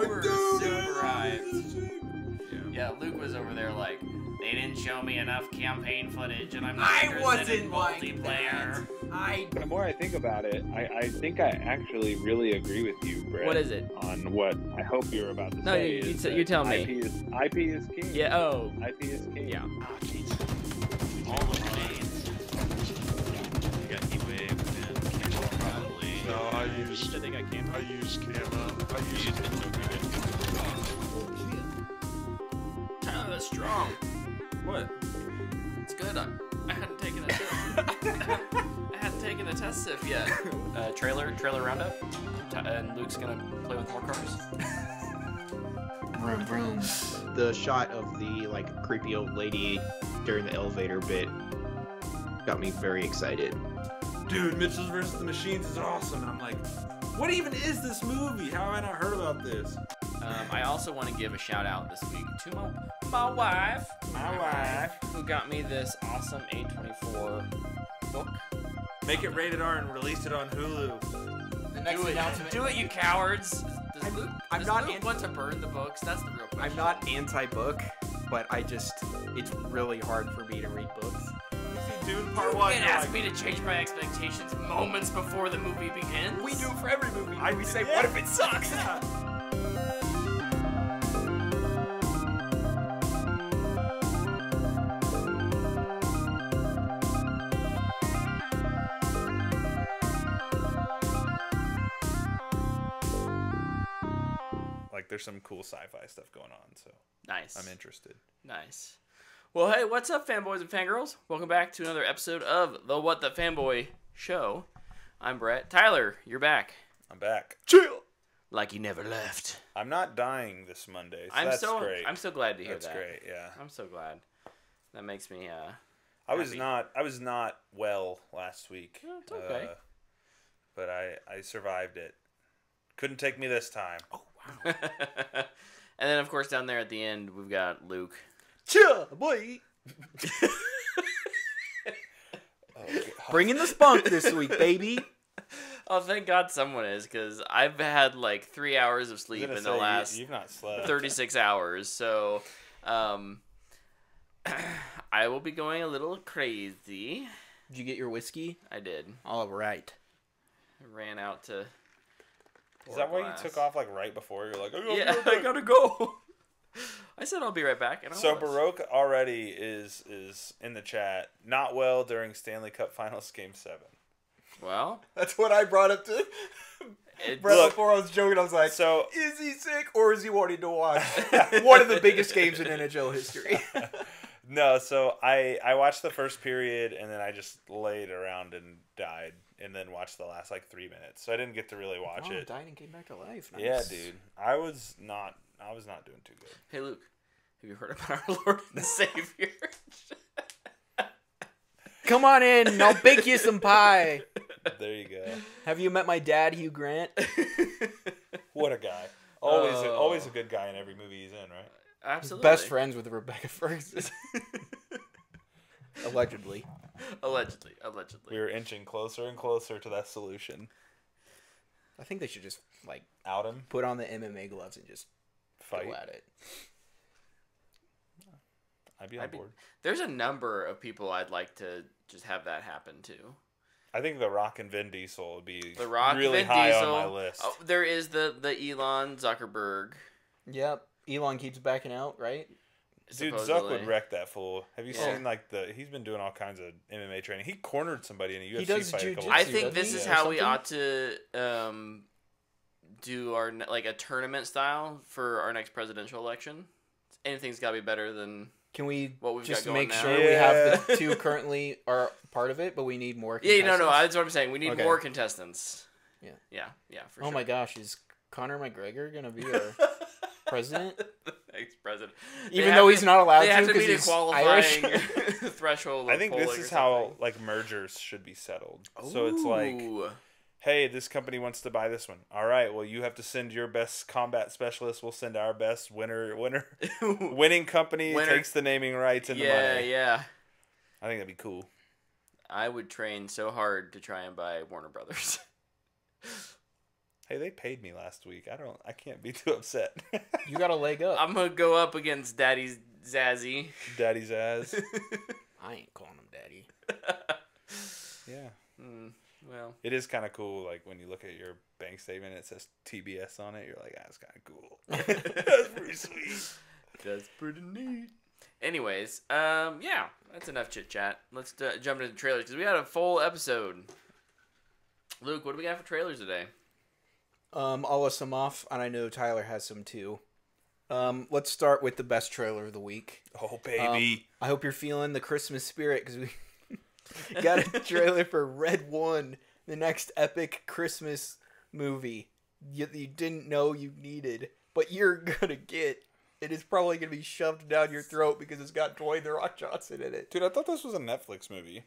were super hyped. Yeah, Luke was over there like, they didn't show me enough campaign footage, and I'm not interested in multiplayer. The more I think about it, I think I actually really agree with you, Brett. What is it? On what I hope you're about to No, say. you tell me. IP is king. Yeah. Oh. IP is king. Yeah. Oh, jeez. All the remains. You got heat wave and camo probably. No, I use camo. I use Tyler, that's strong. What? It's good. I hadn't taken a I hadn't taken a test sip yet. Trailer roundup. And Luke's gonna play with more cars. Vroom vroom. The shot of the like creepy old lady during the elevator bit got me very excited. Dude, Mitchell's vs. the Machines is awesome, and I'm like, what even is this movie? How have I not heard about this? I also want to give a shout out this week to my wife, who got me this awesome A24 book. Make it rated R and release it on Hulu. The next announcement. Do it, you cowards! Does Luke not want to burn the books? That's the real question. I'm not anti-book, but it's really hard for me to read books. Dude, part You one. can't ask me to change my expectations moments before the movie begins. We do it for every movie. We say, yeah. what if it sucks? Like, there's some cool sci-fi stuff going on, so Nice. I'm interested. Nice. Well, hey, what's up, fanboys and fangirls? Welcome back to another episode of the What the Fanboy Show. I'm Brett. Tyler, you're back. I'm back. Chill. Like you never left. I'm not dying this Monday, so that's great. I'm so glad to hear That's that. great, yeah. I'm so glad. That makes me I was happy. not well last week. Oh, it's okay. But I survived it. Couldn't take me this time. Oh, wow. And then, of course, down there at the end, we've got Luke. Chill, boy. Bringing the spunk this week, baby. Oh, thank God someone is, because I've had like 3 hours of sleep in the last You've not slept. 36 hours. So, I will be going a little crazy. Did you get your whiskey? I did. All right. I ran out to. Is that why you took off like right before? You're like, I gotta go. I said I'll be right back. And So Baroque already is in the chat. Not well during Stanley Cup Finals Game 7. Well, That's what I brought up to it, Brett Look, before I was joking. I was like, So is he sick or is he wanting to watch one of the biggest games in NHL history? no, so I watched the first period and then I just laid around and died and then watched the last like 3 minutes. So I didn't get to really watch it. Died and came back to life. Nice. Yeah, dude. I was not doing too good. hey Luke, have you heard about our Lord and Savior? Come on in, and I'll bake you some pie. There you go. Have you met my dad, Hugh Grant? What a guy. Always a good guy in every movie he's in, right? Absolutely. Best friends with Rebecca Ferguson. Allegedly. Allegedly. We were inching closer and closer to that solution. I think they should just like Out him, put on the MMA gloves and just fight. go at it. I'd be on board. There's a number of people I'd like to just have that happen to. I think The Rock and Vin Diesel would be The Rock, really Vin high Diesel. on my list. Oh, there is the Elon Zuckerberg. Yep. Elon keeps backing out, right? Dude, Zuck supposedly. would wreck that fool. Have you Yeah. seen like he's been doing all kinds of MMA training. He cornered somebody in a UFC does fight a couple jujitsu, I times. think doesn't this he? is Or how we something? ought to do our like a tournament style for our next presidential election. Anything's got to be better than Can we what we've just got going make now. sure we have the two currently are part of it, but we need more Yeah, contestants? no, that's what I'm saying. We need Okay. more contestants. Yeah. Yeah, for Oh sure. my gosh, is Conor McGregor going to be our president? Ex-president. Even though he's not allowed they have to to because meet a he's qualifying Irish. threshold. Of I think this polling is or how something. like mergers should be settled. So it's like, Ooh. hey, this company wants to buy this one. All right, well you have to send your best combat specialist. We'll send our best winning company takes the naming rights and the money. Yeah. I think that'd be cool. I would train so hard to try and buy Warner Brothers. Hey, they paid me last week. I can't be too upset. You got a leg up. I'm gonna go up against Daddy's Zazzy. Daddy's ass. I ain't calling him daddy. Yeah. Well, it is kind of cool. Like when you look at your bank statement, it says TBS on it. You're like, that's kind of cool. That's pretty sweet. That's pretty neat. Anyways, yeah, that's enough chit chat. Let's jump into the trailers because we had a full episode. Luke, what do we got for trailers today? I'll list them off, and I know Tyler has some too. Let's start with the best trailer of the week. Oh, baby. I hope you're feeling the Christmas spirit because we got a trailer for Red 1, the next epic Christmas movie you didn't know you needed, but you're going to get. It is probably going to be shoved down your throat because it's got Dwayne The Rock Johnson in it. Dude, I thought this was a Netflix movie.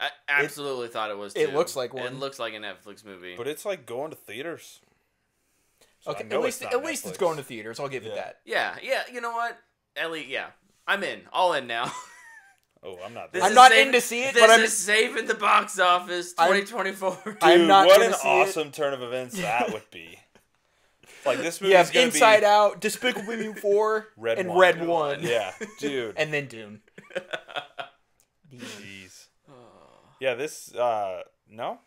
I absolutely thought it was too. It looks like one. It looks like a Netflix movie. But it's like going to theaters. So Okay, I know it's not at least it's Netflix. going to theaters. I'll give it that. Yeah, you know what? Ellie, yeah. I'm in. All in now. Oh, I'm not. This I'm is not safe- in to see it, this but I'm is safe in the box office 2024. Dude, I'm not what gonna an see it. awesome turn of events that would be. Like this movie You is have gonna Inside be Out, Despicable Me 4, Red and One. Red 1. Yeah, dude. And then Dune. Jeez. Yeah, this no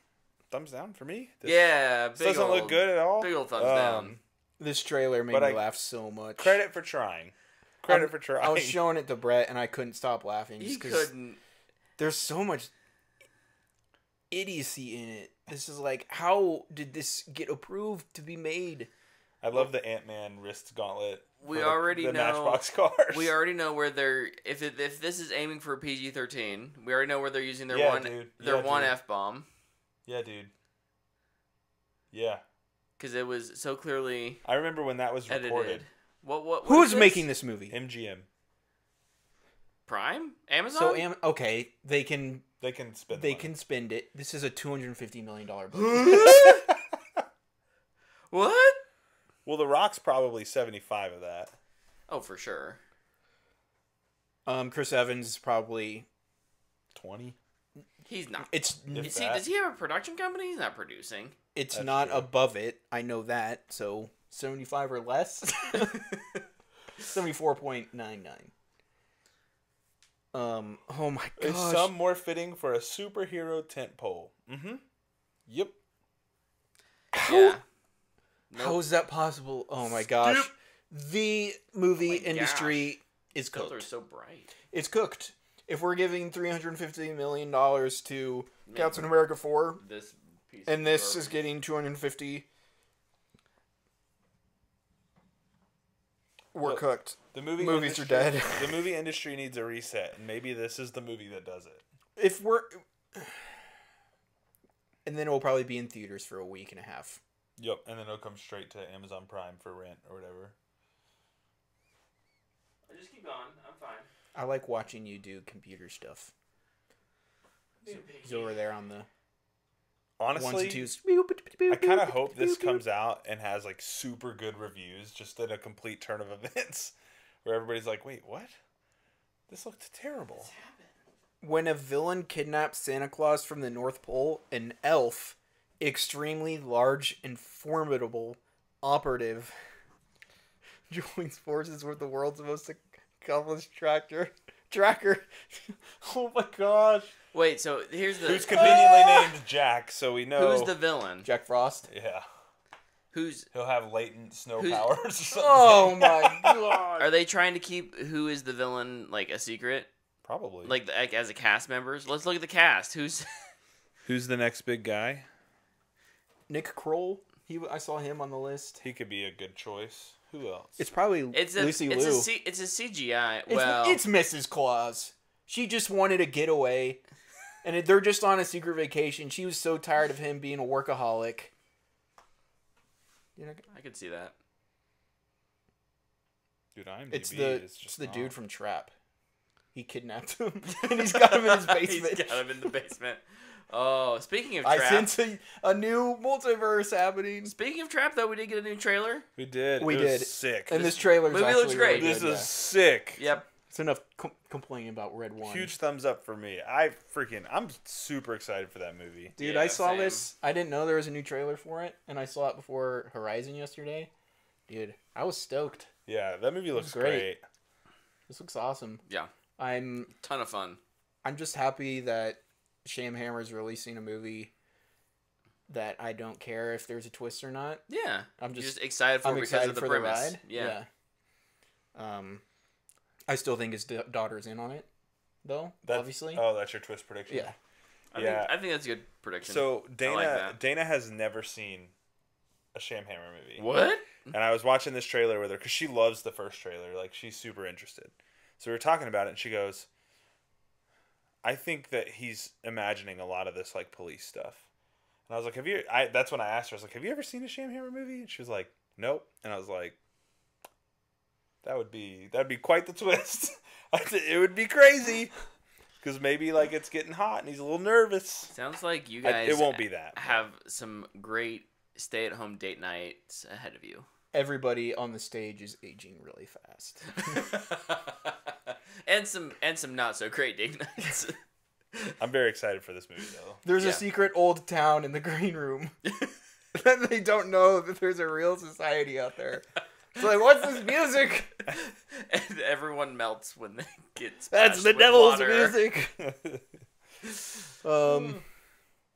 thumbs down for me. This, Yeah, this doesn't look good at all. Big old thumbs down. This trailer made But me I- laugh so much. Credit for trying. Credit for trying. I was showing it to Brett, and I couldn't stop laughing. He Just 'cause couldn't. there's so much idiocy in it. This is like, how did this get approved to be made? I love the Ant-Man wrist gauntlet. We for already the know. Matchbox cars. We already know where they're. If this is aiming for PG-13, we already know where they're using their Yeah, one dude. their Yeah, one dude. F-bomb Yeah, dude. Yeah, because it was so clearly I remember when that was recorded. edited. What Who's is this? making this movie? MGM. Prime? Amazon? So, okay, they can They can spend. they money. can spend it. This is a $250 million budget. What? Well, The Rock's probably 75 of that. Oh, for sure. Chris Evans is probably 20. He's not. it's If See, that. does he have a production company? He's not producing. it's That's not true. above it. I know that. So 75 or less. 74.99. Oh my Is gosh. some more fitting for a superhero tent pole? Mm-hmm. Yep. Yeah. How is that possible? Oh my gosh. The movie Oh my industry is Those are cooked. so bright. It's cooked. If we're giving $350 million to Captain America 4, This piece. and of this is garbage. getting 250, we're Look, cooked. The movie Movies are industry- dead. The movie industry needs a reset, and maybe this is the movie that does it. If we're... And then it will probably be in theaters for a week and a half. Yep, and then it'll come straight to Amazon Prime for rent or whatever. Just keep going. I'm fine. I like watching you do computer stuff. He's over there on the ones and Honestly, twos. I kind of hope this comes out and has like super good reviews, just in a complete turn of events, where everybody's like, "Wait, what? This looked terrible." When a villain kidnaps Santa Claus from the North Pole, an elf, extremely large and formidable operative, joins forces with the world's most accomplished tracker. Oh my gosh. Wait, so here's the. Who's conveniently named Jack, so we know. Who's the villain? Jack Frost. Yeah, Who's. he'll have latent snow Who's- powers or something. Oh my god. Are they trying to keep who is the villain like a secret? Probably. Like as a cast members? Let's look at the cast. Who's the next big guy? Nick Kroll. I saw him on the list. He could be a good choice. Who else? It's probably It's a Lucy it's Liu. it's a CGI. It's, Well, it's Mrs. Claus. She just wanted a getaway, and they're just on a secret vacation. She was so tired of him being a workaholic. You know, I could see that. Dude, IMDb it's is just the not. dude from Trap. He kidnapped him, and he's got him in his basement. He's got him in the basement. Oh, speaking of I Trap. sense a new multiverse happening. Speaking of Trap, though, we did get a new trailer. We did. We It was did. Sick. And this trailer's movie actually looks great. Really This good, is sick. Yep. It's enough complaining about Red One. Huge thumbs up for me. I'm super excited for that movie. Dude, Yeah, I saw same. this. I didn't know there was a new trailer for it, and I saw it before Horizon yesterday. Dude, I was stoked. Yeah, that movie looks great. great. This looks awesome. Yeah, I'm ton of fun. just happy that Shamhammer's releasing a movie that I don't care if there's a twist or not. Yeah, I'm You're just just excited for I'm it because excited of the for premise. the ride. Yeah. I still think his daughter's in on it, though. Obviously. Oh, that's your twist prediction. Yeah. I think that's a good prediction. So I like that. Dana has never seen a Shamhammer movie. What? And I was watching this trailer with her because she loves the first trailer. Like, she's super interested. So we were talking about it, and she goes, I think that he's imagining a lot of this, like, police stuff. And I was like, that's when I asked her, I was like, have you ever seen a Shamhammer movie? And she was like, nope. And I was like, that'd be quite the twist. It would be crazy. Because maybe, like, it's getting hot, and he's a little nervous. Sounds like you guys It won't be that. have some great stay-at-home date nights ahead of you. Everybody on the stage is aging really fast. and some not so great date nights. I'm very excited for this movie, though. There's Yeah. a secret old town in the green room. They don't know that there's a real society out there. It's like, what's this music? And everyone melts when they get That's splashed the with devil's water. music.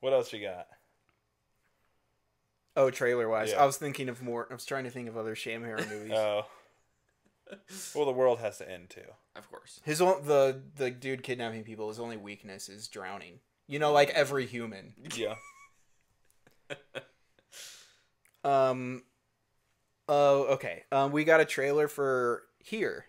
What else you got? Oh, trailer wise, Yeah. I was thinking of more. I was trying to think of other Shamhammer movies. Oh. Well, the world has to end, too. Of course. The dude kidnapping people, his only weakness is drowning. You know, like every human. Yeah. Oh, okay. We got a trailer for Here.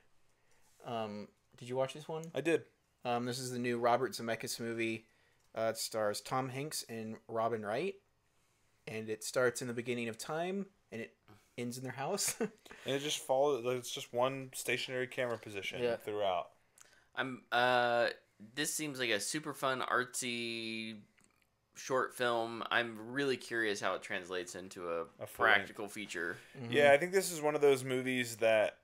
Did you watch this one? I did. This is the new Robert Zemeckis movie. It stars Tom Hanks and Robin Wright, and it starts in the beginning of time, and it ends in their house. And it just follows. It's just one stationary camera position Yeah. throughout. This seems like a super fun, artsy short film. I'm really curious how it translates into a full practical feature. Yeah, I think this is one of those movies that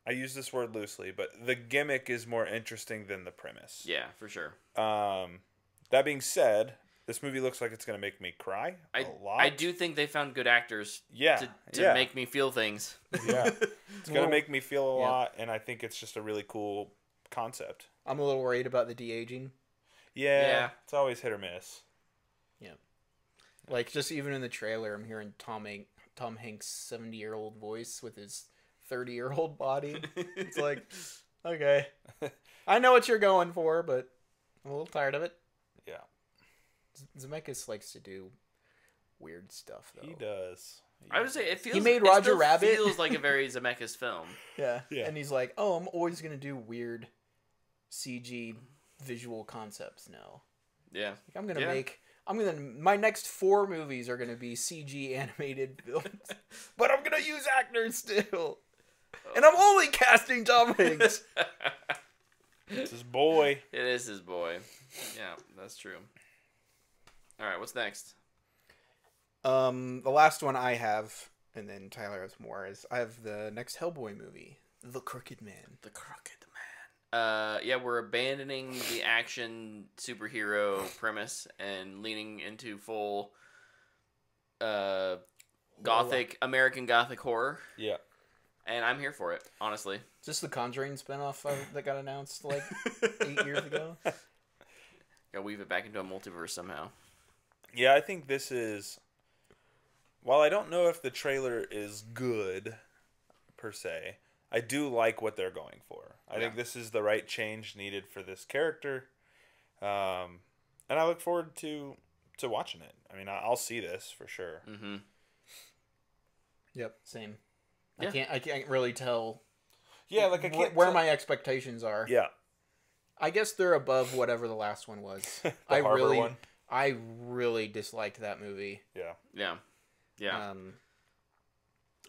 I use this word loosely, but the gimmick is more interesting than the premise. Yeah, for sure. That being said, this movie looks like it's going to make me cry a lot. I do think they found good actors Yeah, to make me feel things. Yeah. It's going to make me feel a Yeah. lot, and I think it's just a really cool concept. I'm a little worried about the de-aging. Yeah. It's always hit or miss. Yeah. Like, just even in the trailer, I'm hearing Tom Hanks' 70-year-old voice with his 30-year-old body. It's like, okay. I know what you're going for, but I'm a little tired of it. Yeah. Zemeckis likes to do weird stuff, though. He does. I would say it feels. He made it Roger still Rabbit. Feels like a very Zemeckis film. Yeah. Yeah. And he's like, oh, I'm always going to do weird CG visual concepts now. Yeah. Like, my next 4 movies are going to be CG animated films. But I'm going to use actors still. And I'm only casting Tom Hanks. It's his boy. It is his boy. Yeah, that's true. All right, what's next? The last one I have, and then Tyler has more, is I have the next Hellboy movie, The Crooked Man. The Crooked Man. Yeah, we're abandoning the action superhero premise and leaning into full American Gothic horror. Yeah. And I'm here for it, honestly. Is this the Conjuring spinoff that got announced like 8 years ago? Gotta weave it back into a multiverse somehow. Yeah, I think this is... While I don't know if the trailer is good, per se, I do like what they're going for. I think this is the right change needed for this character. And I look forward to watching it. I mean, I'll see this for sure. Mm-hmm. Yep, same. Yeah. I can't really tell Yeah, like I can't where tell- my expectations are. Yeah. I guess they're above whatever the last one was. The Harbor one. I really disliked that movie. Yeah. Yeah. Yeah.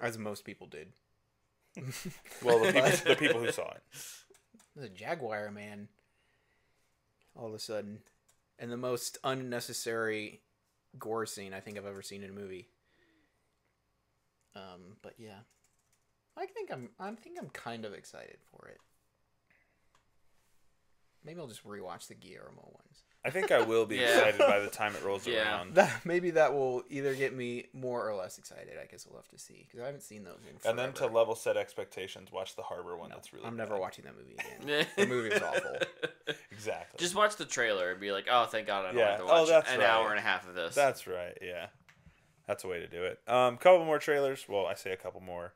As most people did. Well, the people who saw it. The Jaguar man. All of a sudden. And the most unnecessary gore scene I think I've ever seen in a movie. But yeah. I think I'm kind of excited for it. Maybe I'll just rewatch the Guillermo ones. I think I will be Yeah. excited by the time it rolls Yeah. around. Maybe that will either get me more or less excited. I guess we'll have to see because I haven't seen those in forever. And then to level set expectations, watch the Harbor one. No, That's really I'm never bad. watching that movie again. The movie was awful. Exactly. Just watch the trailer and be like, oh, thank God I don't Yeah. have to Oh, watch that's an right. hour and a half of this. That's right. Yeah, that's a way to do it. Couple more trailers. Well, I say a couple more.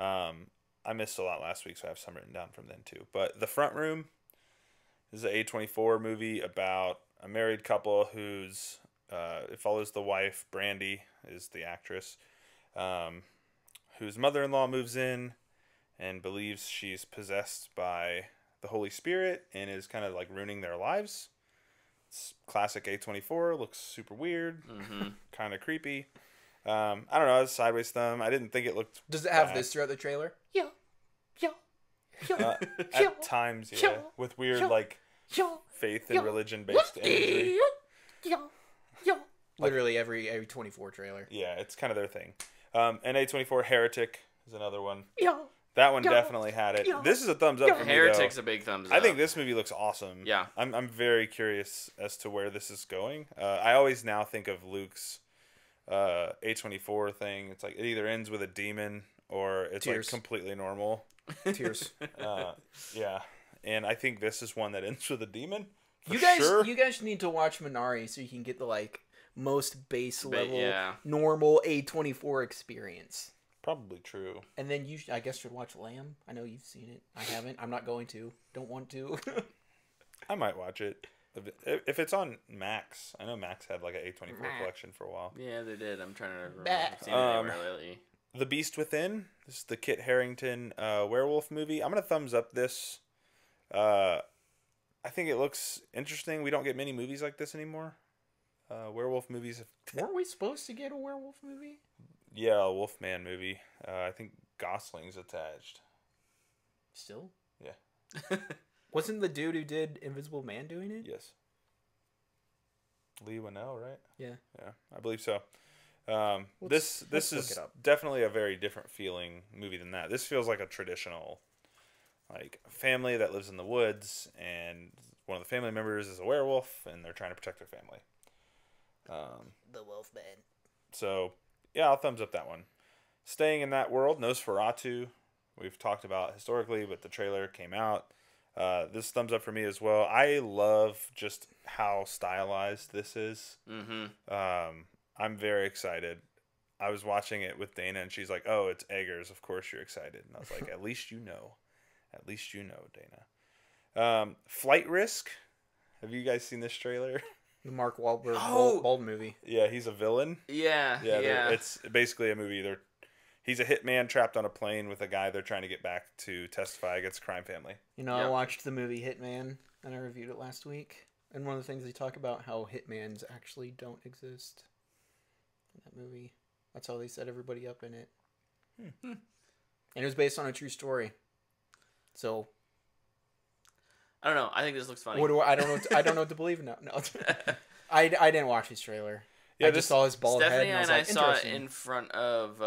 I missed a lot last week, so I have some written down from then too. But The Front Room is an A24 movie about a married couple who's it follows the wife. Brandy is the actress, whose mother-in-law moves in and believes she's possessed by the Holy Spirit and is kind of like ruining their lives. It's classic A24. Looks super weird, kind of creepy. I don't know. It's sideways thumb. I didn't think it looked. Does it have bad. this throughout the trailer? At times, yeah, with weird like faith and religion based imagery. Literally every 24 trailer. Yeah, it's kind of their thing. And A24 Heretic is another one. That one definitely had it. This is a thumbs up for me, Heretic's though. a big thumbs up. I think this movie looks awesome. Yeah. I'm very curious as to where this is going. I always now think of Luke's A24 thing. It's like it either ends with a demon or it's Tears. like completely normal. Tears. Yeah. And I think this is one that ends with a demon. For You guys, sure. you guys need to watch Minari so you can get the like most base level, yeah. normal A24 experience. Probably true. And then you, I guess, should watch Lamb. I know you've seen it. I haven't. I'm not going to. Don't want to. I might watch it. If it's on Max. I know Max had like an A24 collection for a while. Yeah, they did. I'm trying to remember. Bah. I've seen it anywhere lately. The Beast Within. This is the Kit Harington werewolf movie. I'm going to thumbs up this. I think it looks interesting. We don't get many movies like this anymore. Werewolf movies. Weren't we supposed to get a werewolf movie? Yeah, a Wolfman movie. I think Gosling's attached. Still? Yeah. Wasn't the dude who did Invisible Man doing it? Yes. Lee Winnell, right? Yeah. Yeah, I believe so. Let's This look is it up. definitely a very different feeling movie than that. This feels like a traditional, like, family that lives in the woods, and one of the family members is a werewolf, and they're trying to protect their family. The Wolfman. So, yeah, I'll thumbs up that one. Staying in that world, Nosferatu, we've talked about historically, but the trailer came out. This thumbs up for me as well. I love just how stylized this is. I'm very excited. I was watching it with Dana, and she's like, "Oh, it's Eggers. Of course you're excited." And I was like, "At least you know. At least you know, Dana." Flight Risk. Have you guys seen this trailer? The Mark Wahlberg Oh! bald movie. Yeah, he's a villain. Yeah, Yeah, yeah. it's basically a movie. He's a hitman trapped on a plane with a guy they're trying to get back to testify against a crime family. You know, Yep. I watched the movie Hitman, and I reviewed it last week. And one of the things they talk about how hitmans actually don't exist in that movie. That's how they set everybody up in it. And it was based on a true story. So I don't know. I think this looks funny. what do I don't know. I don't know what to believe now. No, I didn't watch his trailer. Yeah, I this- just saw his bald Stephanie head, and I was and I like, saw it interesting. in front of.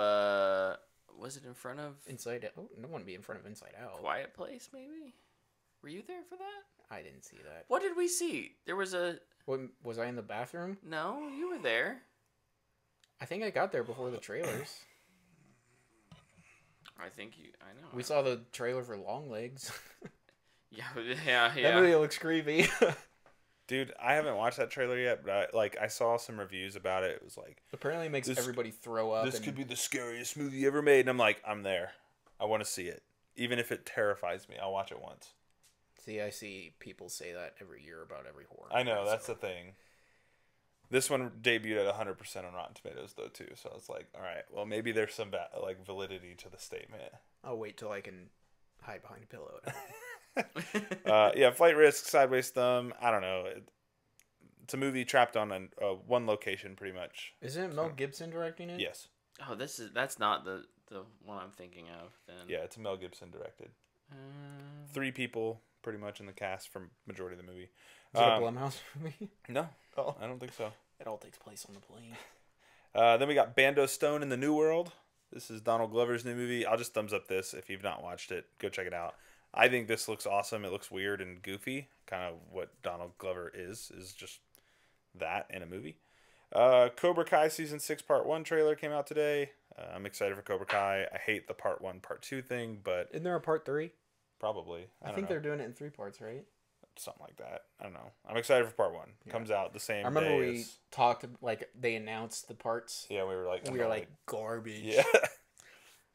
Was it in front of Inside Out. Oh, no one be in front of Inside Out. Quiet Place? Maybe. Were you there for that? I didn't see that. What did we see? There was a. What, was I in the bathroom? No, you were there. I think I got there before the trailers. I think you. I know. We saw the trailer for Long Legs. Yeah, yeah, That yeah. movie looks creepy. Dude, I haven't watched that trailer yet, but I saw some reviews about it. It was like, Apparently, it makes This- everybody throw up. this and could be the scariest movie ever made. And I'm like, I'm there. I want to see it. Even if it terrifies me, I'll watch it once. See, I see people say that every year about every horror. I know, movie, that's so- the thing. This one debuted at 100% on Rotten Tomatoes, though, too. So I was like, all right, well, maybe there's some validity to the statement. I'll wait till I can hide behind a pillow. Yeah, Flight Risk, Sideways Thumb. I don't know. It's a movie trapped on one location, pretty much. Isn't Mel Gibson directing it? Yes. Oh, that's not the one I'm thinking of. Then. Yeah, it's a Mel Gibson directed. 3 people, pretty much, in the cast for majority of the movie. Is it a Blumhouse movie? No, Oh. I don't think so. It all takes place on the plane. Then we got Bando Stone in the New World. This is Donald Glover's new movie. I'll just thumbs up this. If you've not watched it, go check it out. I think this looks awesome. It looks weird and goofy. Kind of what Donald Glover is just that in a movie. Cobra Kai Season 6 Part 1 trailer came out today. I'm excited for Cobra Kai. I hate the Part 1, Part 2 thing, but... Isn't there a part 3? Probably. I think don't know. they're doing it in 3 parts, right? Something like that. I don't know. I'm excited for Part 1. Yeah. Comes out the same I remember day we as... talked, like, they announced the parts. Yeah, we were like... We were like, garbage. Yeah.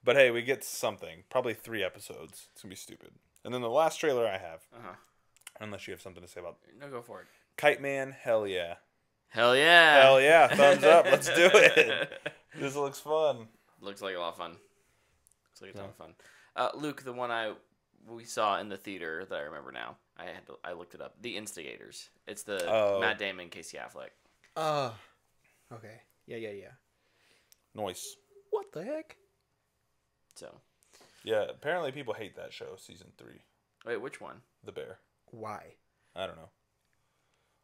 But hey, we get something. Probably 3 episodes. It's going to be stupid. And then the last trailer I have, unless you have something to say about... No, go for it. Kite Man, hell yeah. Hell yeah. Hell yeah. Thumbs up. Let's do it. This looks fun. Looks like a lot of fun. Looks like a ton of fun. Luke, the one we saw in the theater that I remember now. I looked it up. The Instigators. It's the Matt Damon, Casey Affleck. Okay. Yeah. Noise. What the heck? So. Yeah, apparently people hate that show, season 3. Wait, which one? The Bear. Why? I don't know.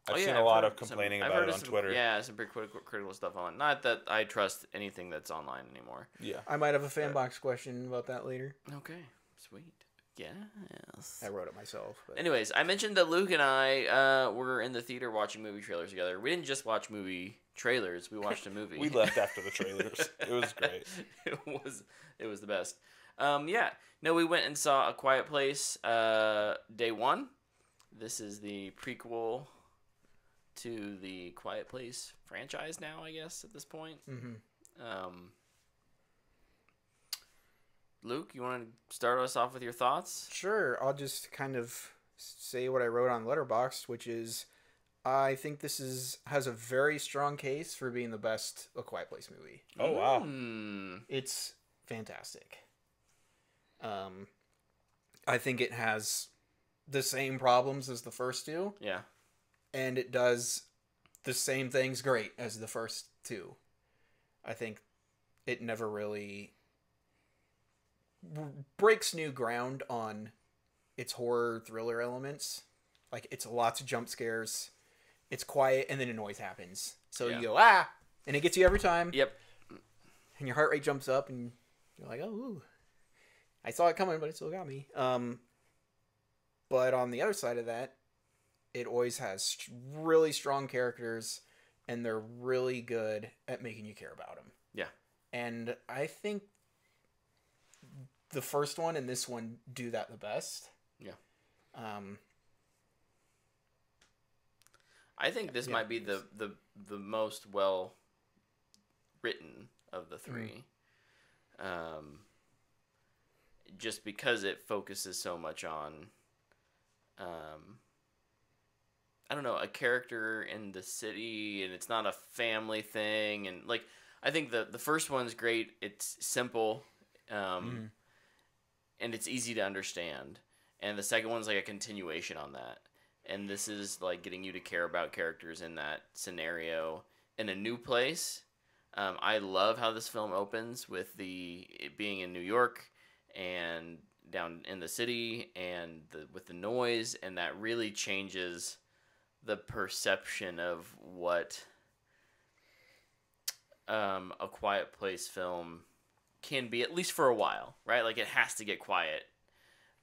I've seen a lot of some- complaining I've about heard it of on some- Twitter. Yeah, some pretty critical stuff on. Not that I trust anything that's online anymore. Yeah. I might have a Fanbox question about that later. Okay, sweet. Yes. I wrote it myself. But... Anyways, I mentioned that Luke and I were in the theater watching movie trailers together. We didn't just watch movie trailers. We watched a movie. We left after the trailers. It was great. It was the best. Yeah. No, we went and saw A Quiet Place day 1. This is the prequel to the Quiet Place franchise now, I guess, at this point. Mm-hmm. Luke, you want to start us off with your thoughts? Sure. I'll just kind of say what I wrote on Letterboxd, which is I think this has a very strong case for being the best A Quiet Place movie. Oh, wow. It's fantastic. I think it has the same problems as the first two. Yeah. And it does the same things great as the first two. I think it never really breaks new ground on its horror thriller elements. Like, it's lots of jump scares. It's quiet, and then a noise happens. So you go, ah! And it gets you every time. Yep. And your heart rate jumps up, and you're like, oh, ooh. I saw it coming, but it still got me. But on the other side of that, it always has really strong characters, and they're really good at making you care about them. Yeah. And I think the first one and this one do that the best. Yeah. I think this might be the most well written of the three. Just because it focuses so much on I don't know, a character in the city, and it's not a family thing, and like I think the first one's great. It's simple, and it's easy to understand. And the second one's like a continuation on that. And this is like getting you to care about characters in that scenario in a new place. I love how this film opens with it being in New York and down in the city, and with the noise, and that really changes the perception of what a Quiet Place film can be, at least for a while, right? Like, it has to get quiet,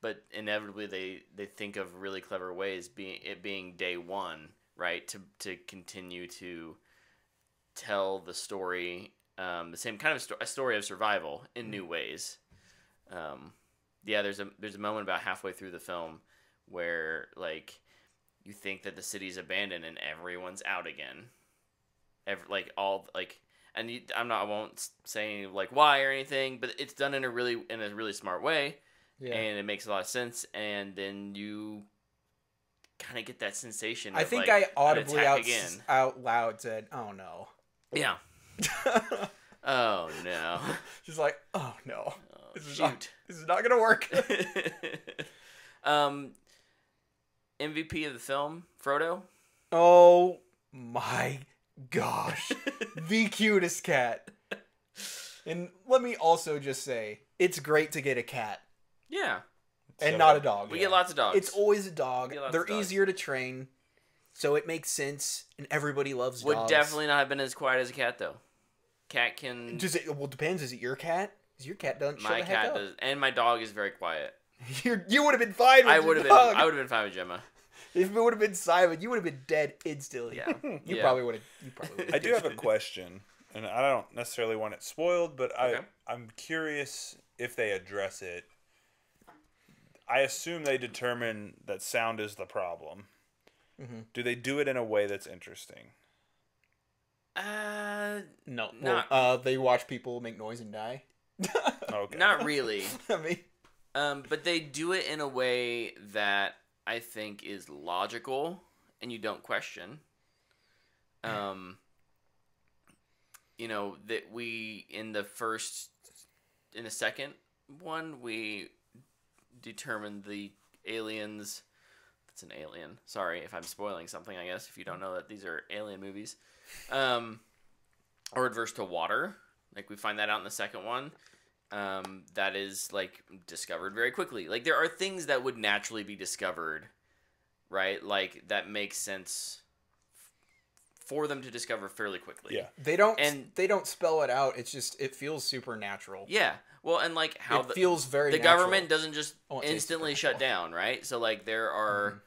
but inevitably they think of really clever ways, being day one, right, to continue to tell the story, the same kind of a story of survival in new ways. There's a moment about halfway through the film where like you think that the city's abandoned and everyone's out again, I won't say like why or anything, but it's done in a really smart way, and it makes a lot of sense. And then you kind of get that sensation. I think I audibly out loud said, "Oh no." Yeah. Oh no. Just like, oh no. This is not gonna work. MVP of the film, Frodo. Oh my gosh. The cutest cat. And let me also just say, it's great to get a cat. Yeah. And not a dog. We get lots of dogs. It's always a dog. They're easier to train, so it makes sense, and everybody loves dogs. Would definitely not have been as quiet as a cat, though. cat can. Does it? Well, depends. Is it your cat? Is your cat done? My cat does, and my dog is very quiet. You would have been fine with I your would have dog. been. I would have been fine with Gemma. If it would have been Simon, you would have been dead instantly. Yeah. You Yeah. probably would have. I do have a question, and I don't necessarily want it spoiled, but Okay. I'm curious if they address it. I assume they determine that sound is the problem. Mm-hmm. Do they do it in a way that's interesting? No. Not- Well, they watch people make noise and die. Okay. Not really. I mean, But they do it in a way that I think is logical and you don't question. You know, that we, in the second one, we determined the aliens. That's an alien. Sorry if I'm spoiling something, I guess, if you don't know that these are alien movies. Are adverse to water. Like, we find that out in the second one. That is, like, discovered very quickly. Like, there are things that would naturally be discovered, right? Like, that makes sense for them to discover fairly quickly. Yeah. they don't spell it out. It's just it feels supernatural. Yeah. Well, and, like, how It feels very the natural. government doesn't just I won't say instantly shut down, right? So, like, there are,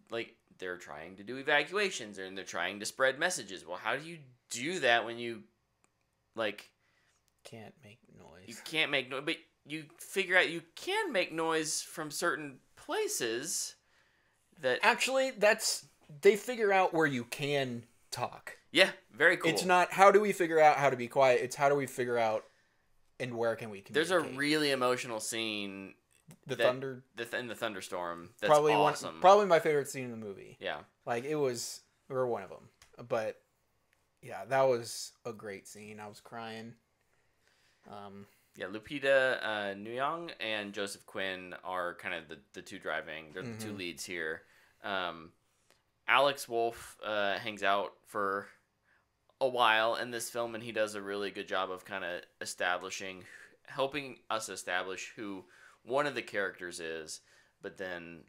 like, they're trying to do evacuations and they're trying to spread messages. Well, how do you do that when you, like, Can't make noise. you can't make noise, but you figure out you can make noise from certain places that, Actually, they figure out where you can talk. yeah, very cool. It's not how do we figure out how to be quiet. It's how do we figure out and where can we There's communicate. a really emotional scene the that- thunder. in the thunderstorm. That's Probably awesome. probably my favorite scene in the movie. Yeah. Like it was, or one of them. But yeah, that was a great scene. I was crying. Yeah, Lupita Nyong'o and Joseph Quinn are kind of the two driving. They're the two leads here. Alex Wolff hangs out for a while in this film, and he does a really good job of kind of helping us establish who one of the characters is. But then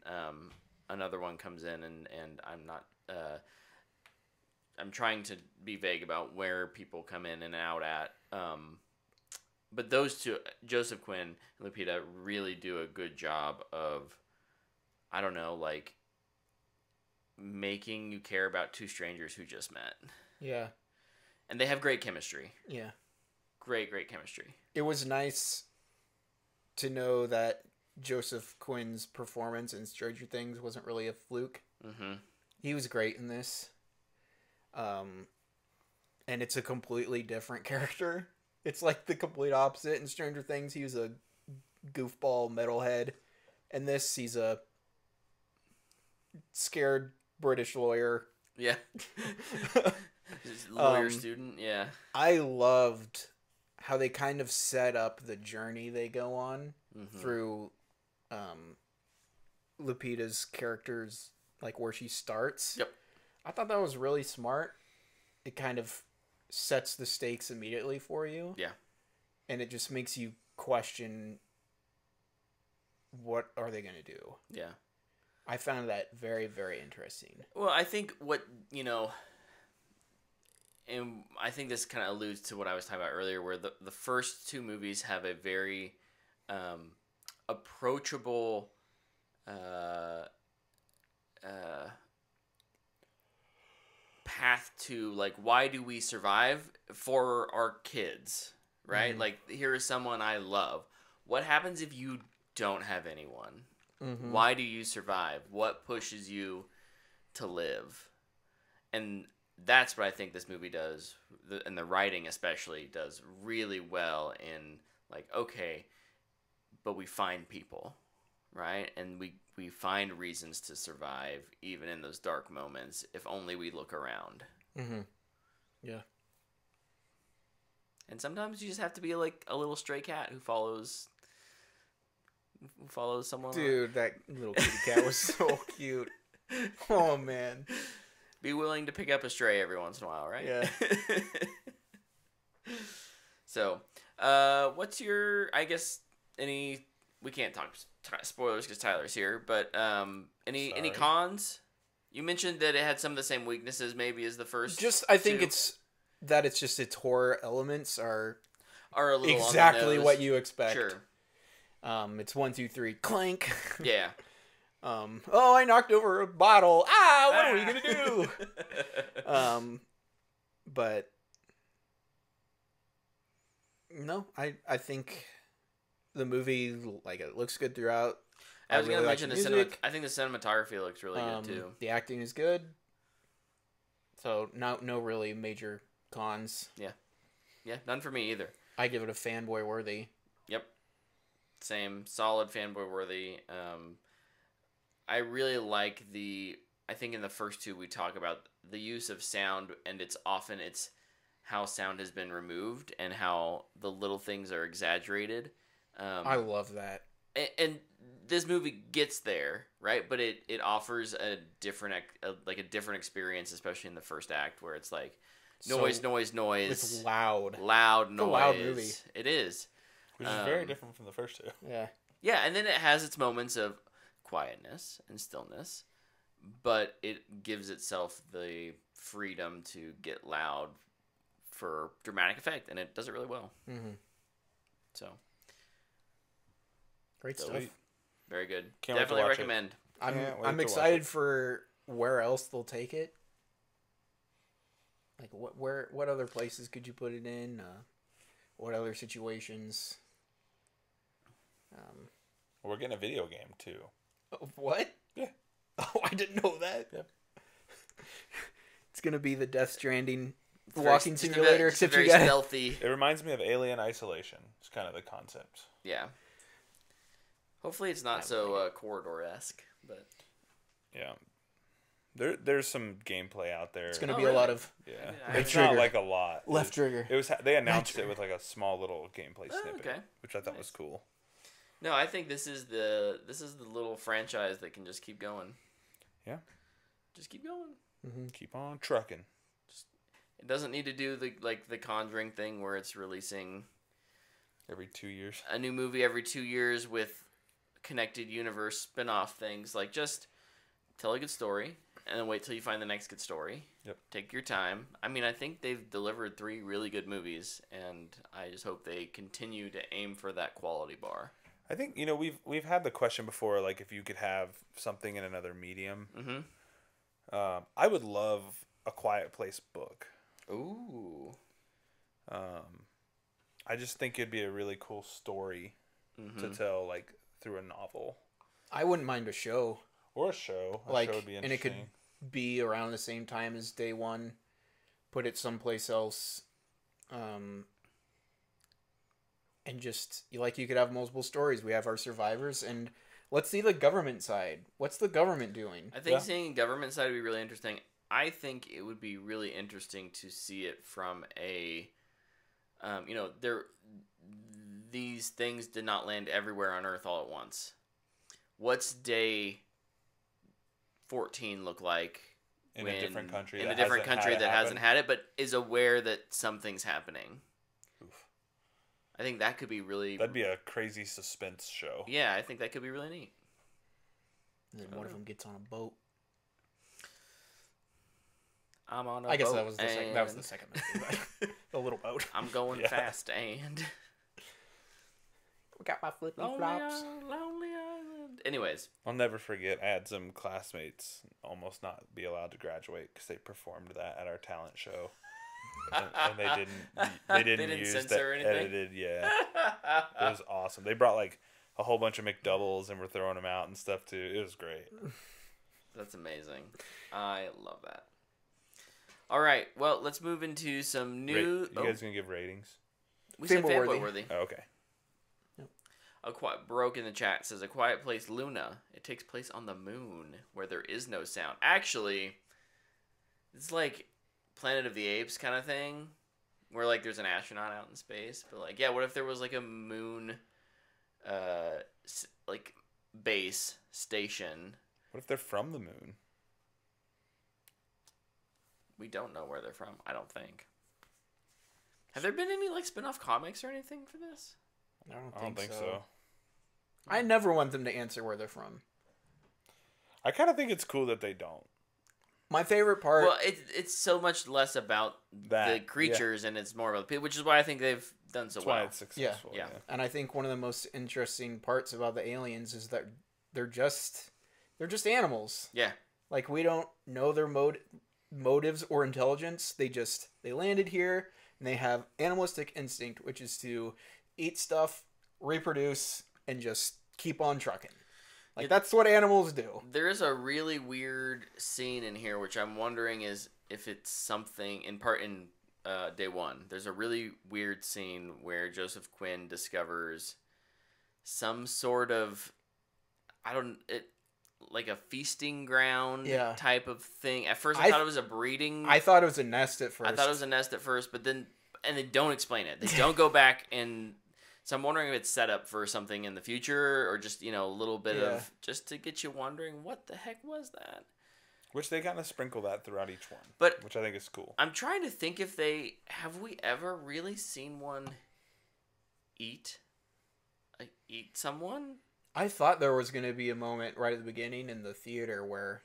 another one comes in, and I'm not. I'm trying to be vague about where people come in and out at. But those two, Joseph Quinn and Lupita, really do a good job of, I don't know, like, making you care about two strangers who just met. Yeah. And they have great chemistry. Yeah. Great chemistry. It was nice to know that Joseph Quinn's performance in Stranger Things wasn't really a fluke. Mm-hmm. He was great in this. And it's a completely different character. It's like the complete opposite. In Stranger Things, he was a goofball metalhead. In this, he's a scared British lawyer. Yeah. Lawyer student, yeah. I loved how they kind of set up the journey they go on through Lupita's character's, like, where she starts. Yep. I thought that was really smart. It kind of sets the stakes immediately for you. Yeah. And it just makes you question what are they going to do. Yeah. I found that very, very interesting. Well, I think what, and I think this kind of alludes to what I was talking about earlier, where the first two movies have a very approachable path to, like, why do we survive for our kids, right? Like, here is someone I love. What happens if you don't have anyone? Why do you survive? What pushes you to live? And that's what I think this movie does, and the writing especially does really well in, like, okay, but we find people, right? And we find reasons to survive even in those dark moments if only we look around. Yeah. And sometimes you just have to be like a little stray cat who follows someone. Dude, that little kitty cat was so cute. Oh, man. Be willing to pick up a stray every once in a while, right? Yeah. So, what's your, I guess, we can't talk spoilers because Tyler's here, but any Sorry. cons? You mentioned that it had some of the same weaknesses maybe as the first I think two. it's that it's just its horror elements are Are a little exactly on the nose. what you expect. Sure. It's 1, 2, 3, clank. Yeah. Oh, I knocked over a bottle. Ah, what are we gonna do? But no, I think the movie, like, it looks good throughout. I was really gonna like mention the the music. I think the cinematography looks really good too. The acting is good. So no really major cons. Yeah, none for me either. I give it a fanboy worthy. Yep. Same, solid fanboy worthy. I really like I think in the first two we talk about the use of sound, and it's how sound has been removed and how the little things are exaggerated. I love that. And this movie gets there, right? But it offers a different experience, especially in the first act, where it's like noise. It's loud. Loud noise. a loud movie. It is. Which is very different from the first two. Yeah. Yeah, and then it has its moments of quietness and stillness, but it gives itself the freedom to get loud for dramatic effect, and it does it really well. Mm-hmm. So, Great So stuff. very good. Can't wait to Definitely watch it. recommend. I'm Can't wait I'm to watch excited it. for where else they'll take it. Like what other places could you put it in? What other situations? We're getting a video game too. What? Yeah. Oh, I didn't know that. Yep. It's gonna be the Death Stranding It's very- walking just a simulator, very- just a except you very got stealthy. It reminds me of Alien Isolation. It's kind of the concept. Yeah. Hopefully, it's not so corridor-esque, but Yeah. There's some gameplay out there. It's gonna Oh, be a really? lot of Yeah. Right It's trigger. not like a lot. left trigger. It was they announced trigger. it with like a small little gameplay Oh, snippet, okay. which I thought Nice. was cool. no, I think this is the little franchise that can just keep going. Yeah. Just keep going. Keep on trucking. It doesn't need to do the Conjuring thing where it's releasing Every 2 years. a new movie every 2 years with connected universe spin-off things. Like, just tell a good story and then wait till you find the next good story. Yep. Take your time. I mean, I think they've delivered 3 really good movies, and I just hope they continue to aim for that quality bar. I think we've had the question before, like if you could have something in another medium. Mm-hmm. I would love a Quiet Place book. Ooh. I just think it'd be a really cool story Mm-hmm. to tell, like through a novel I wouldn't mind a show. or a show. A Like, show would be and it could interesting. be around the same time as day one. Put it someplace else. And just, you could have multiple stories. We have our survivors, and let's see the government side. What's the government doing? I think Yeah. seeing government side would be really interesting. I think it would be really interesting to see it from a, these things did not land everywhere on Earth all at once. What's day 14 look like In a different country In a that different hasn't country had it that hasn't happen? had it, but is aware that something's happening. Oof. I think that could be really. That'd be a crazy suspense show. Yeah, I think that could be really neat. And then one of them gets on a boat. I'm on a I guess boat that was the second. That was the and second movie. A little boat. I'm going Yeah. fast and. We got my flippy Lonely flops. Island, Lonely Island. Anyways, I'll never forget. I had some classmates almost not be allowed to graduate because they performed that at our talent show, and they didn't. They didn't use censor that anything? edited. Yeah, it was awesome. They brought like a whole bunch of McDoubles and were throwing them out and stuff too. It was great. that's amazing. I love that. All right, well, let's move into some new. You guys gonna give ratings? we said Fanboy fanboy worthy. worthy. Oh, okay. A quiet broke in the chat says A Quiet Place Luna. It takes place on the moon where there is no sound. Actually, it's like Planet of the Apes kind of thing, where like there's an astronaut out in space. But like, yeah, what if there was like a moon, like base station? What if they're from the moon? We don't know where they're from. I don't think. Have there been any like spin-off comics or anything for this? I don't I don't think so. I never want them to answer where they're from. I kind of think it's cool that they don't. My favorite part. Well, it's so much less about the creatures and it's more about the people, which is why I think they've done so That's why well. it's successful. Yeah. And I think one of the most interesting parts about the aliens is that they're just animals. Yeah. Like, we don't know their motives or intelligence. They landed here and they have animalistic instinct, which is to eat stuff, reproduce, and just keep on trucking. Like, that's what animals do. There is a really weird scene in here, which I'm wondering is if it's something in part in day one. There's a really weird scene where Joseph Quinn discovers some sort of like a feasting ground type of thing. At first, I thought it was a breeding. I thought it was a nest at first. I thought it was a nest at first, but then they don't explain it. They don't go back and. So I'm wondering if it's set up for something in the future or just, a little bit of just to get you wondering what the heck was that? Which they kind of sprinkle that throughout each one, which I think is cool. I'm trying to think if have we ever really seen one eat someone? I thought there was going to be a moment right at the beginning in the theater where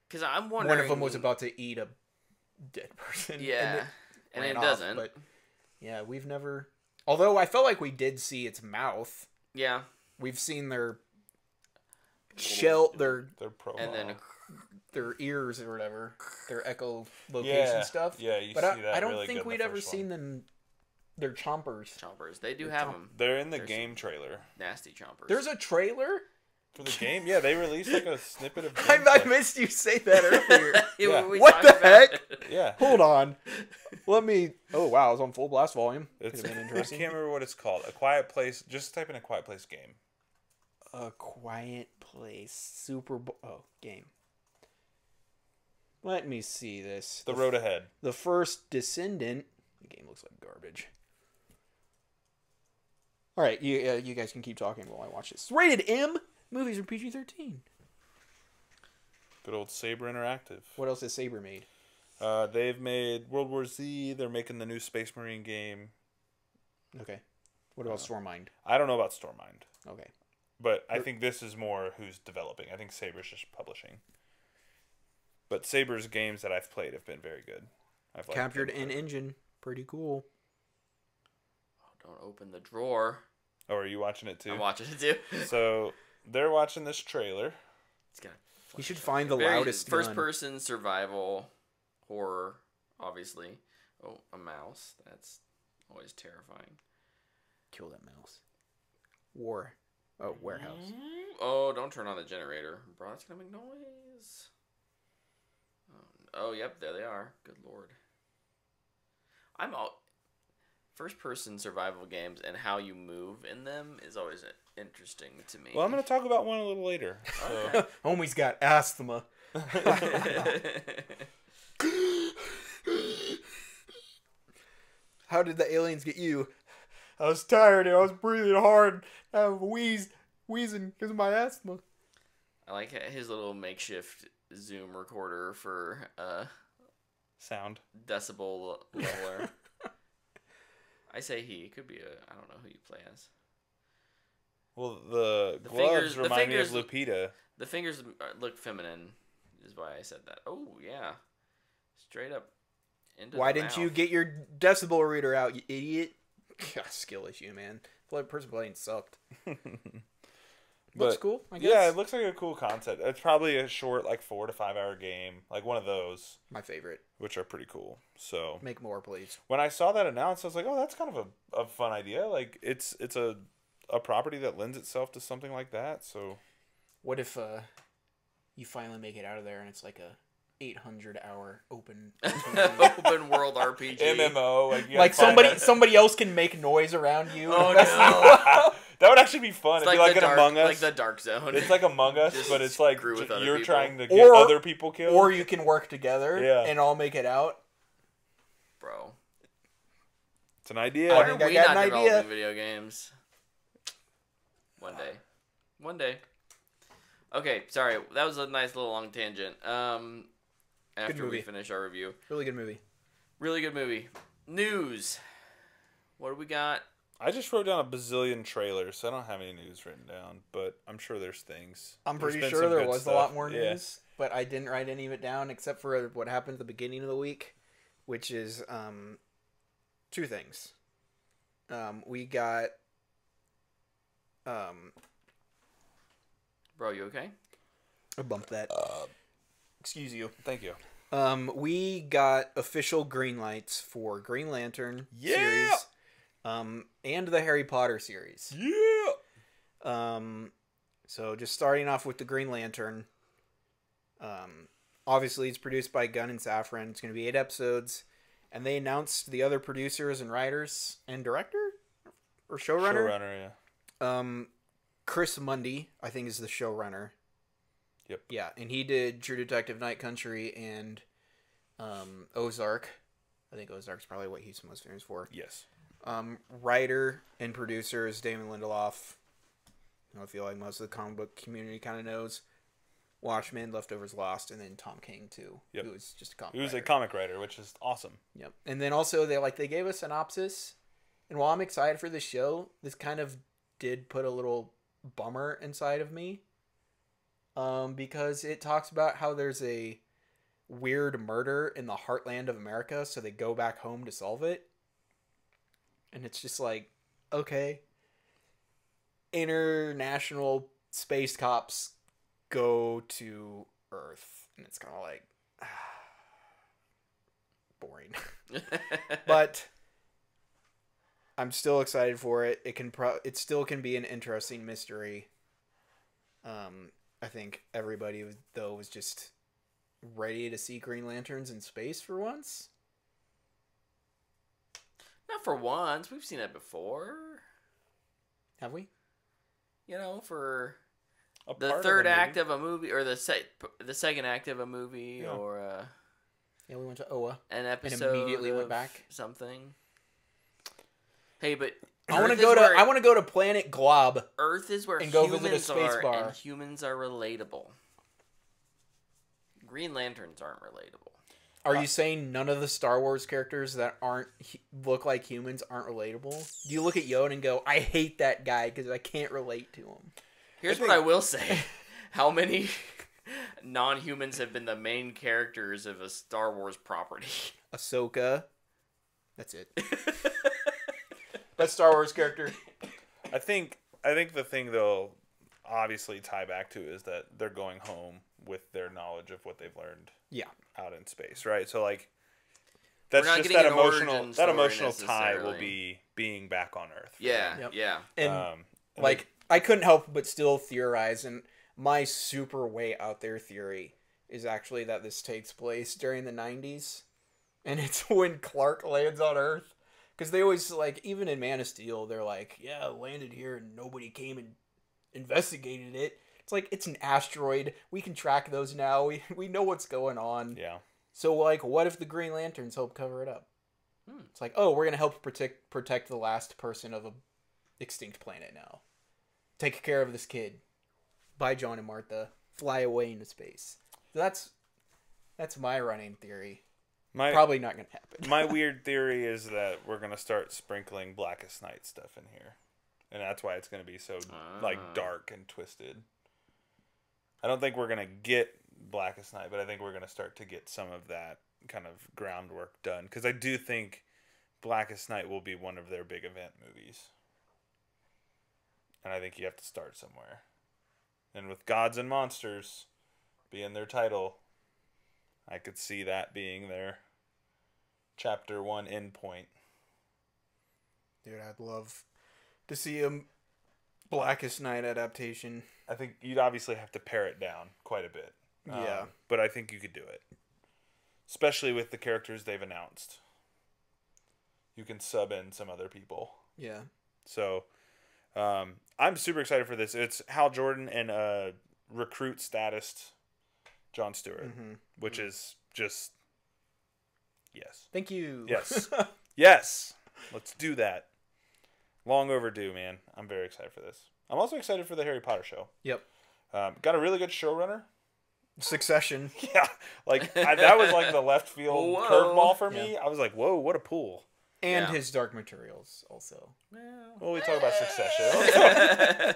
because I'm wondering one of them was about to eat a dead person. Yeah, and it doesn't. But yeah, we've never. Although I felt like we did see its mouth. Yeah. We've seen their shell, their and then their ears or whatever, their echolocation stuff. Yeah, you but see that. I don't really think good in we'd the ever first seen one. them. They're chompers. Chompers. They do have them. They're in the game trailer. Nasty chompers. There's a trailer for the game. Yeah, they released like a snippet of. I missed you say that earlier. Yeah. What the heck? Yeah. Hold on. Let me. Oh wow, it's on full blast volume. It's Could have been I interesting. can't remember what it's called. A Quiet Place. Just type in A Quiet Place game. A Quiet Place Super Bowl game. Let me see this. The Road Ahead. The First Descendant. The game looks like garbage. All right, you guys can keep talking while I watch this. Rated M. Movies are PG-13. Good old Saber Interactive. What else has Saber made? They've made World War Z. They're making the new Space Marine game. Okay. What about Stormmind? I don't know about Stormmind. Okay. But I think this is more who's developing. I think Saber's just publishing. But Saber's games that I've played have been very good. I've liked Captured them. in Engine. Pretty cool. Oh, don't open the drawer. Oh, are you watching it too? I'm watching it too. So they're watching this trailer. It's got. You should find the Very loudest first-person survival horror, obviously. Oh, a mouse. That's always terrifying. Kill that mouse. Warehouse. Oh, don't turn on the generator. Bro, that's going to make noise. Oh, yep, there they are. Good lord. First-person survival games and how you move in them is always interesting to me. Well, I'm going to talk about one a little later. So. Homie's got asthma. How did the aliens get you? I was tired and I was breathing hard. I was wheezing because of my asthma. I like his little makeshift Zoom recorder for Sound. decibel leveler. I say he. It could be I don't know who you play as. Well, the gloves remind me of Lupita. The fingers look feminine, is why I said that. Oh, yeah. Straight up into Why the didn't mouth. you get your decibel reader out, you idiot? God, skill issue, man. Person playing sucked. Looks cool, I guess. Yeah, it looks like a cool concept. It's probably a short, 4 to 5 hour game, like one of those, My favorite. which are pretty cool. So Make more, please. when I saw that announced, I was like, oh, that's kind of a fun idea. Like it's a property that lends itself to something like that. So What if you finally make it out of there and it's like a 800-hour open Open world RPG. MMO, like somebody else can make noise around you. Oh, no. That would actually be fun. It's It'd like be the like an dark, Among Us. like the Dark Zone. It's like Among Us, Just but it's like screw with other you're people. trying to get other people killed. Or you can work together and all make it out. Bro. It's an idea. I Why think are I we got not an idea. developing video games? One day. Okay, sorry. That was a nice little long tangent. After we movie. finish our review. Really good movie. Really good movie. News. What do we got? I just wrote down a bazillion trailers, so I don't have any news written down, but I'm sure there's things. I'm There's pretty been sure some there good was stuff. a lot more Yeah. news, but I didn't write any of it down except for what happened at the beginning of the week, which is two things. We got Bro, you okay? I bumped that. Excuse you. Thank you. We got official green lights for Green Lantern Yeah! series, and the Harry Potter series. Yeah! So just starting off with the Green Lantern. Obviously, it's produced by Gunn and Safran. It's going to be 8 episodes, and they announced the other producers and writers and director or showrunner. Showrunner, yeah. Chris Mundy, I think, is the showrunner. Yep. Yeah, and he did True Detective Night Country and Ozark. I think Ozark's probably what he's most famous for. Yes. Writer and producer is Damon Lindelof. I feel like most of the comic book community kind of knows. Watchmen, Leftovers, Lost, and then Tom King too, Yep. who was just a comic He was writer. a comic writer, which is awesome. Yep. And then also they gave a synopsis, and while I'm excited for the show, this kind of did put a little bummer inside of me. Because it talks about how there's a weird murder in the heartland of America, so they go back home to solve it. And it's just like, okay. International space cops go to Earth. And it's kind of like, boring. But I'm still excited for it. It still can be an interesting mystery. I think everybody was just ready to see Green Lanterns in space for once. Not for once. We've seen it before. Have we? You know, for A the part third the movie. act of a movie, or the second act of a movie, Yeah. or Yeah, we went to Oa. an episode immediately went of back. something. Hey, but I want to Earth go is to where- I want to go to Planet Glob. Earth is where and go humans visit a space are, bar. and humans are relatable. Green Lanterns aren't relatable. Are you saying none of the Star Wars characters that look like humans aren't relatable? Do you look at Yoda and go, "I hate that guy because I can't relate to him"? Here's what I will say: how many non-humans have been the main characters of a Star Wars property? Ahsoka. That's it. Best Star Wars character. I think the thing they'll obviously tie back to is that they're going home with their knowledge of what they've learned Yeah. out in space, right? So like that's not just getting that an emotional origin tie will necessarily. be being back on Earth. Yeah, Yep. yeah. And and like I couldn't help but still theorize, and my super way out there theory is actually that this takes place during the 90s, and it's when Clark lands on Earth. Because they always, like, even in Man of Steel, they're like, yeah, it landed here and nobody came and investigated it. It's like, it's an asteroid. We can track those now. We know what's going on. yeah. So, like, what if the Green Lanterns help cover it up? It's like, oh, we're going to help protect the last person of a extinct planet now. Take care of this kid. Bye, John and Martha. Fly away into space. That's my running theory. Probably not going to happen. My weird theory is that we're gonna start sprinkling Blackest Night stuff in here, and that's why it's gonna be so like dark and twisted. I don't think we're gonna get Blackest Night, but I think we're gonna start to get some of that kind of groundwork done, because I do think Blackest Night will be one of their big event movies, and I think you have to start somewhere. And with Gods and Monsters being their title, I could see that being their Chapter 1 endpoint. Dude, I'd love to see a Blackest Night adaptation. I think you'd obviously have to pare it down quite a bit. Yeah. But I think you could do it. Especially with the characters they've announced. You can sub in some other people. Yeah. So, I'm super excited for this. It's Hal Jordan and recruit status Jon Stewart, which is just yes. Thank you. Yes. Yes. Let's do that. Long overdue, man. I'm very excited for this. I'm also excited for the Harry Potter show. Yep. Got a really good showrunner. Succession. Yeah. Like, that was like the left field Whoa. curveball for me. I was like, whoa, what a pool. And Yeah. his Dark Materials also. Well, we talk about Succession.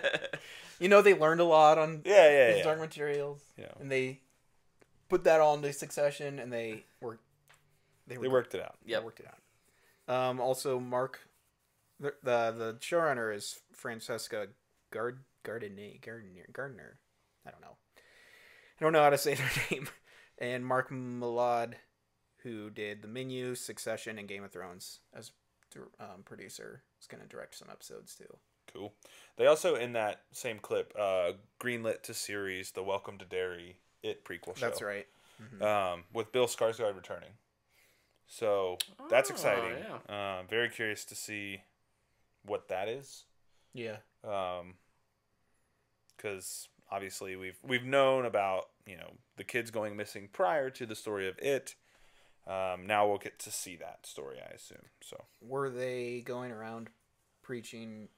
You know, they learned a lot on yeah. his Dark Materials. Yeah. And they put that all into Succession, and they They were worked it out. Yep. worked it out. Also, Mark, the showrunner is Francesca Gardner. I don't know how to say their name. And Mark Milad, who did The Menu, Succession, and Game of Thrones as producer, is going to direct some episodes too. Cool. They also, in that same clip, greenlit to series the Welcome to Derry It prequel show. That's right. With Bill Skarsgård returning. So that's Oh, exciting. yeah. Very curious to see what that is. Yeah. Because obviously we've known about the kids going missing prior to the story of It. Now we'll get to see that story, I assume. So Were they going around preaching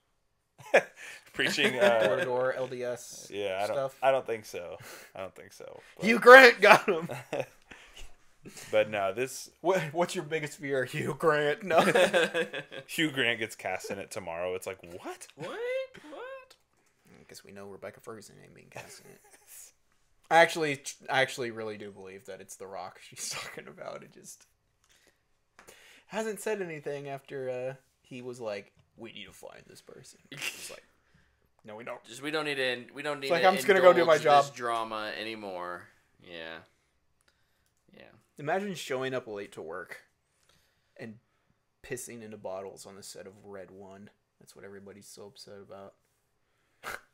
preaching. door to door LDS Yeah, stuff? I don't think so. But, Hugh Grant got him. but no, this What's your biggest fear, Hugh Grant? No. Hugh Grant gets cast in it tomorrow. It's like what? What? I guess we know Rebecca Ferguson ain't being cast in it. I actually really do believe that it's The Rock she's talking about. It just hasn't said anything after he was like, "We need to find this person." It's like, no, we don't. We don't need to. We don't need. like, to I'm just gonna go do my indulge job. this drama anymore. Yeah. Yeah. Imagine showing up late to work and pissing into bottles on the set of Red One. That's what everybody's so upset about.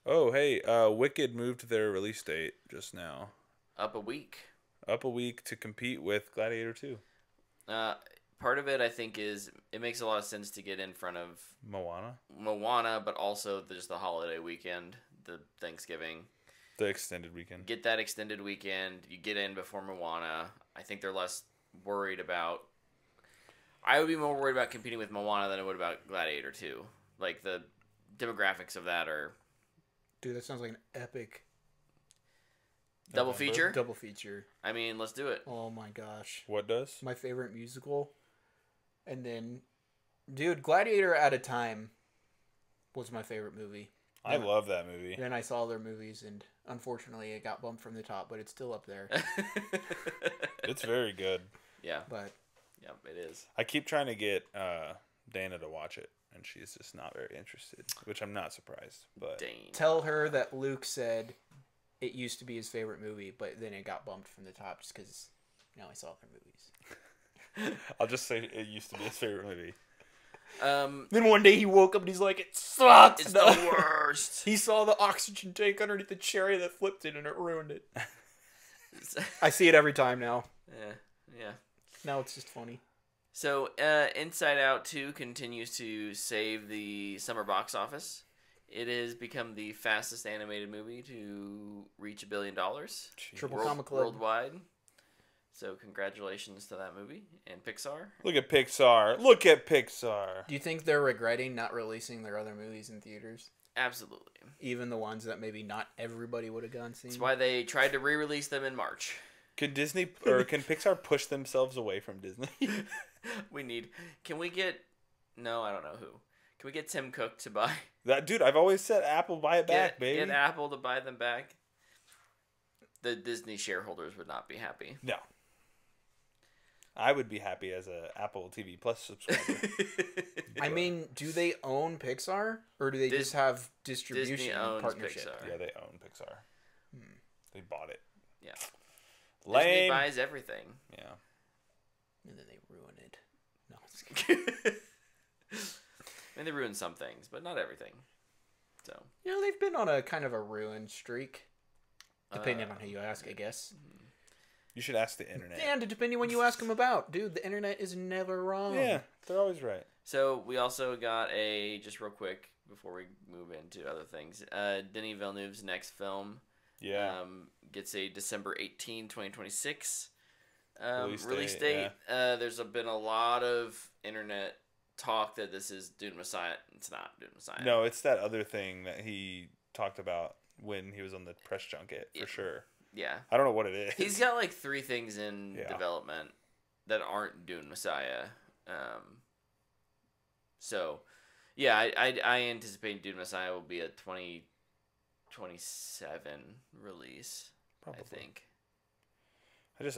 Oh, hey, Wicked moved their release date just now. Up a week. Up a week to compete with Gladiator 2. Part of it, I think, is it makes a lot of sense to get in front of Moana? but also there's the holiday weekend, the Thanksgiving. The extended weekend. Get that extended weekend. You get in before Moana. I think they're less worried about... I would be more worried about competing with Moana than I would about Gladiator 2. Like, the demographics of that are... Dude, that sounds like an epic Double feature? double feature. I mean, let's do it. Oh my gosh. What does? My favorite musical. And then, dude, Gladiator at a Time was my favorite movie. I love that movie. Then I saw other movies, and unfortunately it got bumped from the top, but it's still up there. It's very good. Yeah. But Yeah, it is. I keep trying to get Dana to watch it, and she's just not very interested, which I'm not surprised. But Dane. tell her that Luke said it used to be his favorite movie, but then it got bumped from the top just because now I saw other movies. I'll just say it used to be his favorite movie. Then one day he woke up and he's like, "It sucks." It's the worst. He saw the oxygen tank underneath the cherry that flipped it and it ruined it. I see it every time now. Yeah. Now it's just funny. So, Inside Out 2 continues to save the summer box office. It has become the fastest animated movie to reach $1 billion Triple Comma Club. worldwide. So, congratulations to that movie and Pixar. Look at Pixar. Look at Pixar. Do you think they're regretting not releasing their other movies in theaters? Absolutely. Even the ones that maybe not everybody would have gone seen? That's why they tried to re-release them in March. Can Disney or can Pixar push themselves away from Disney? Can we get... No, I don't know who. Can we get Tim Cook to buy... That dude, I've always said Apple buy it back, baby. Get Apple to buy them back. The Disney shareholders would not be happy. No. I would be happy as a Apple TV Plus subscriber. I mean, do they own Pixar? Or do they just have distribution Disney owns partnership? Pixar. Yeah, they own Pixar. They bought it. Yeah. Disney Lame. buys everything. Yeah. And then they ruin it. No, I'm just kidding. I mean, they ruin some things, but not everything. So. You know, they've been on a kind of a ruin streak. Depending on who you ask, I guess. You should ask the internet. And depending when you ask them about. Dude, the internet is never wrong. Yeah, they're always right. So we also got just real quick before we move into other things, Denis Villeneuve's next film gets a December 18, 2026 release date. Yeah. There's been a lot of internet talk that this is Dune Messiah. It's not Dune Messiah. No, it's that other thing that he talked about when he was on the press junket, for sure. Yeah. I don't know what it is. He's got like 3 things in development that aren't Dune Messiah. So, yeah, I anticipate Dune Messiah will be a 2027 release. Probably. I think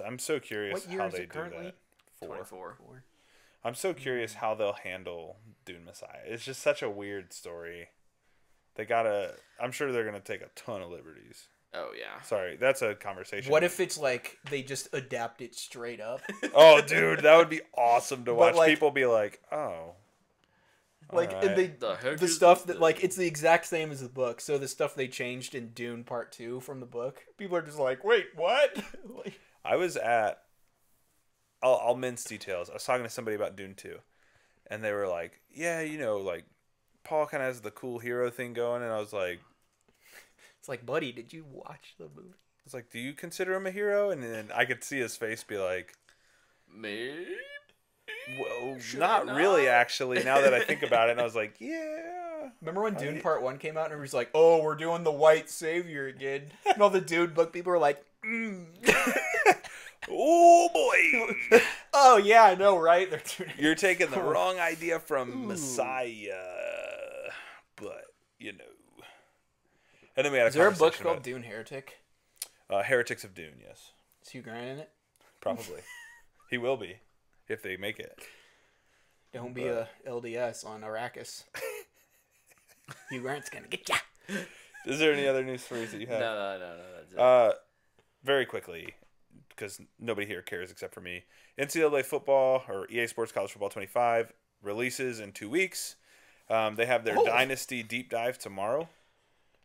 I'm so curious What year how is they it do currently? that. 24. I'm so curious how they'll handle Dune Messiah. It's just such a weird story. I'm sure they're gonna take a ton of liberties. Oh yeah. Sorry, that's a conversation. What if it's like they just adapt it straight up? Oh, dude, that would be awesome to watch. like- People be like, "Oh, Like, alright." and they The heck the is stuff this that like it's the exact same as the book. So the stuff they changed in Dune Part 2 from the book, people are just like, "Wait, what?" Like, I was at. I'll mince details. I was talking to somebody about Dune 2, and they were like, "Yeah, like Paul kind of has the cool hero thing going," and I was like, it's like, buddy, did you watch the movie? "Do you consider him a hero?" And then I could see his face be like, Maybe. "Well, Should not I really, not?" actually." Now that I think about it, and I was like, "Yeah." Remember when Dune Part 1 came out and everybody's like, "Oh, we're doing the white savior again," and all the Dune book people were like, Oh boy, "Oh yeah, I know, right?" They're doing you're taking the wrong idea from Messiah, but And then we had a Is there a book conversation called about Dune Heretic? Heretics of Dune. Yes, Is Hugh Grant in it? probably. He will be if they make it. Don't be a LDS on Arrakis. Hugh Grant's gonna get ya. Is there any other news stories that you have? No. That's it. Very quickly, because nobody here cares except for me. NCAA football, or EA Sports College Football 25, releases in 2 weeks. They have their Dynasty deep dive tomorrow.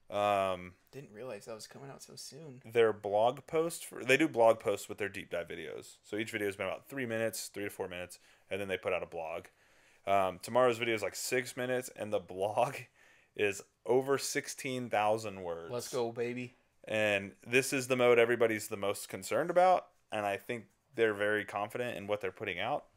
Didn't realize that was coming out so soon. Their blog post, they do blog posts with their deep dive videos. So each video has been about 3 minutes, 3 to 4 minutes, and then they put out a blog. Tomorrow's video is like 6 minutes, and the blog is over 16,000 words. Let's go, baby. And this is the mode everybody's the most concerned about, and I think they're very confident in what they're putting out.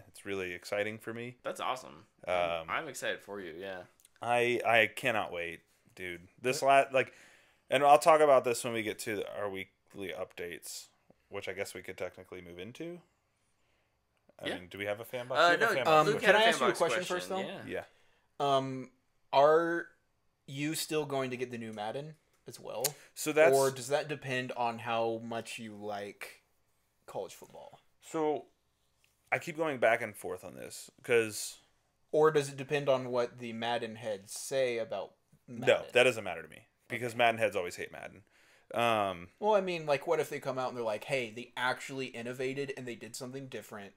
It's really exciting for me. That's awesome. I'm excited for you. Yeah. I cannot wait, dude. And I'll talk about this when we get to our weekly updates, which I guess we could technically move into. I mean, do we have a fan box? No, Luke Can had I a ask you a Fanbox question first, though? Yeah. Yeah. Are you still going to get the new Madden as well? So that's Or does that depend on how much you like college football? so. I keep going back and forth on this because Or does it depend on what the Madden heads say about Madden? no, that doesn't matter to me because Madden heads always hate Madden. Well, I mean, like, what if they come out and they're like, hey, they actually innovated and they did something different?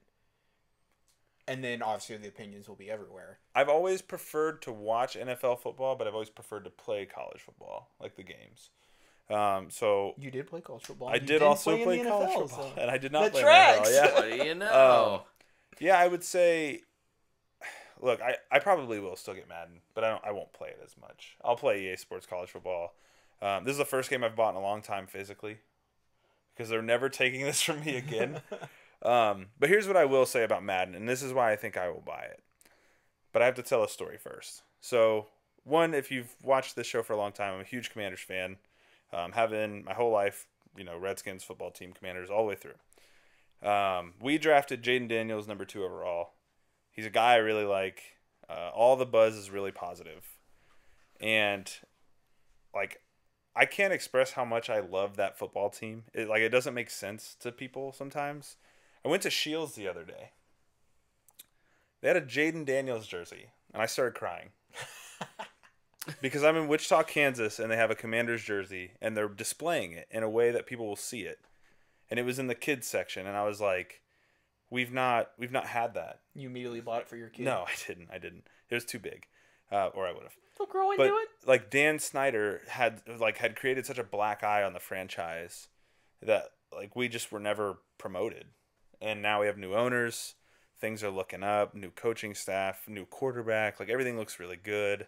And then, obviously, the opinions will be everywhere. I've always preferred to watch NFL football, but I've always preferred to play college football, like the games. So You did play college football. I You did didn't also in play the college NFL, football, so- and I did not That play tracks! NFL. Yeah. What do you know? Yeah, I would say. Look, I probably will still get Madden, but I won't play it as much. I'll play EA Sports College Football. This is the first game I've bought in a long time physically, because they're never taking this from me again. But here's what I will say about Madden, and this is why I think I will buy it. But I have to tell a story first. So, one, if you've watched this show for a long time, I'm a huge Commanders fan. Have been my whole life, Redskins football team, Commanders, all the way through. We drafted Jaden Daniels number 2 overall. He's a guy I really like. All the buzz is really positive. And, I can't express how much I love that football team. It doesn't make sense to people sometimes. I went to Shields the other day. They had a Jaden Daniels jersey, and I started crying. Because I'm in Wichita, Kansas, and they have a Commanders jersey, and they're displaying it in a way that people will see it. And it was in the kids section, and I was like, we've not had that. You immediately bought it for your kid? No, I didn't. It was too big. Or I would have. They'll grow But into it. Dan Snyder had created such a black eye on the franchise that we just were never promoted. And now we have new owners. Things are looking up, new coaching staff, new quarterback. Everything looks really good.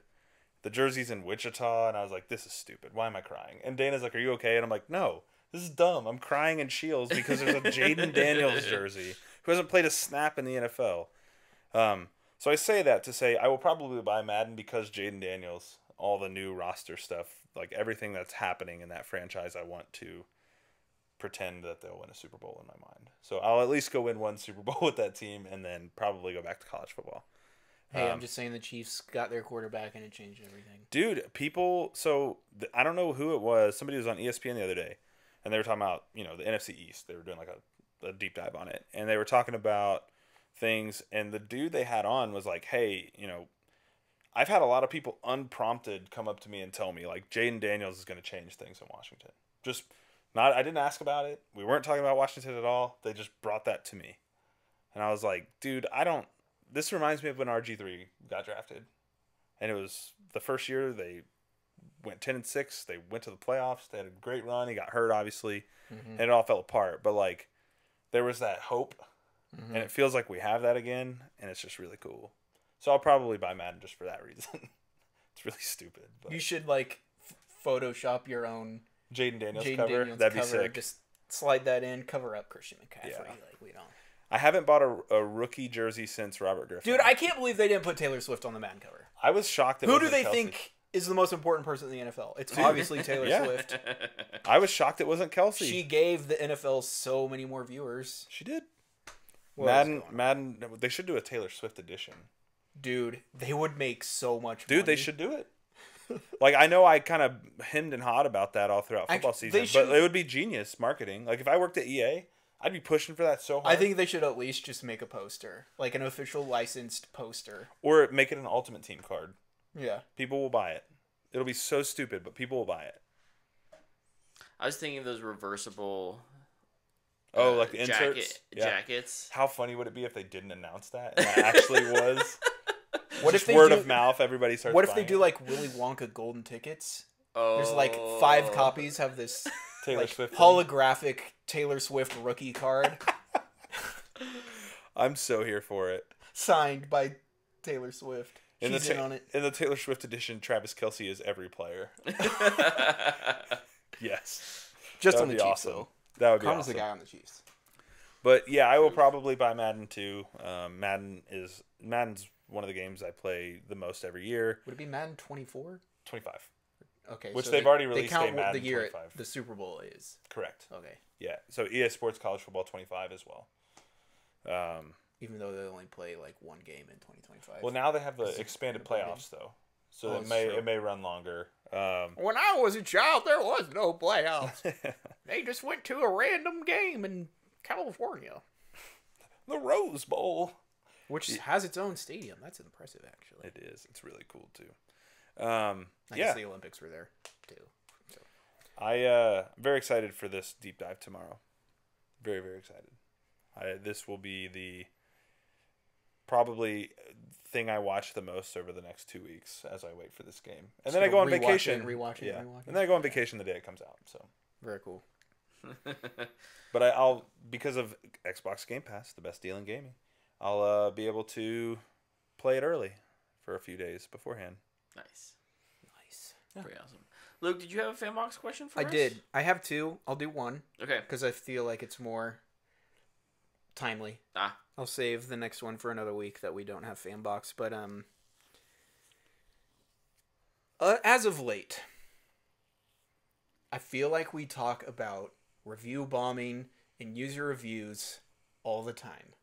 The jersey's in Wichita, and I was like, this is stupid. Why am I crying? And Dana's like, are you okay? And I'm like, no, this is dumb. I'm crying in Shields because there's a Jaden Daniels jersey who hasn't played a snap in the NFL. So I say that to say I will probably buy Madden because Jaden Daniels, all the new roster stuff, everything that's happening in that franchise, I want to pretend that they'll win a Super Bowl in my mind. So I'll at least go win one Super Bowl with that team and then probably go back to college football. Hey, I'm just saying the Chiefs got their quarterback and it changed everything. Dude, people. So I don't know who it was. Somebody was on ESPN the other day, and they were talking about the NFC East. They were doing like a deep dive on it, and they were talking about things. And the dude they had on was like, "Hey, I've had a lot of people unprompted come up to me and tell me like Jaden Daniels is going to change things in Washington. Just not. I didn't ask about it. We weren't talking about Washington at all. They just brought that to me, and I was like, dude, I don't." This reminds me of when RG3 got drafted, and it was the first year they went 10-6. They went to the playoffs. They had a great run. He got hurt, obviously, and it all fell apart. But like, there was that hope, and it feels like we have that again, and it's just really cool. So I'll probably buy Madden just for that reason. It's really stupid. But You should like Photoshop your own Jaden Daniels Jaden cover. Daniels That'd be cover. sick. Just slide that in, cover up Christian McCaffrey. Yeah. Like we don't. I haven't bought a rookie jersey since Robert Griffin. Dude, I can't believe they didn't put Taylor Swift on the Madden cover. I was shocked. Who do they think is the most important person in the NFL? It's obviously Taylor Yeah. Swift. I was shocked it wasn't Kelsey. She gave the NFL so many more viewers. She did. What else going on? Madden. They should do a Taylor Swift edition. Dude, they would make so much Dude, money. they should do it. Like, I know I kind of hemmed and hawed about that all throughout football They season, should- but it would be genius marketing. Like, if I worked at EA, I'd be pushing for that so hard. I think they should at least just make a poster. Like an official licensed poster. Or make it an Ultimate Team card. Yeah. People will buy it. It'll be so stupid, but people will buy it. I was thinking of those reversible. Oh, like the inserts? Yeah. Jackets. How funny would it be if they didn't announce that? And that actually was. What Just if they word do, of mouth, everybody starts What if they buying do it. like Willy Wonka golden tickets? Oh. There's like 5 copies have this Taylor like Swift thing? holographic Taylor Swift rookie card I'm so here for it. signed by Taylor Swift. In She's the, in on it. in the Taylor Swift edition, Travis Kelce is every player. Yes. Just That on would the be Chiefs, awesome. though. That would be Connor's awesome. the guy on the Chiefs. But yeah, I will probably buy Madden too. Madden's one of the games I play the most every year. Would it be Madden 24? 25. Okay. Which so they've already released They count a Madden the year 25. the Super Bowl is. Correct. Okay. Yeah. So EA Sports College Football 25 as well. Even though they only play like one game in 2025. Well, now they have the Is it expanded football game? playoffs though, so Oh, it that's may true. it may run longer. When I was a child, there was no playoffs. They just went to a random game in California, The Rose Bowl. which has its own stadium. That's impressive, actually. It is. It's really cool too. I Yeah, guess the Olympics were there too. So. I'm very excited for this deep dive tomorrow. Very, very excited. This will be the probably thing I watch the most over the next 2 weeks as I wait for this game, and then I go on rewatch it vacation. and rewatch it yeah, and rewatch it. and then I go on vacation the day it comes out. So, Very cool. but I'll because of Xbox Game Pass, the best deal in gaming, I'll be able to play it early for a few days beforehand. Nice. Nice. Pretty awesome. Luke, did you have a Fanbox question for us? I did. I have 2. I'll do 1 Okay. because I feel like it's more timely. Ah. I'll save the next one for another week that we don't have Fanbox. But as of late, I feel like we talk about review bombing and user reviews all the time.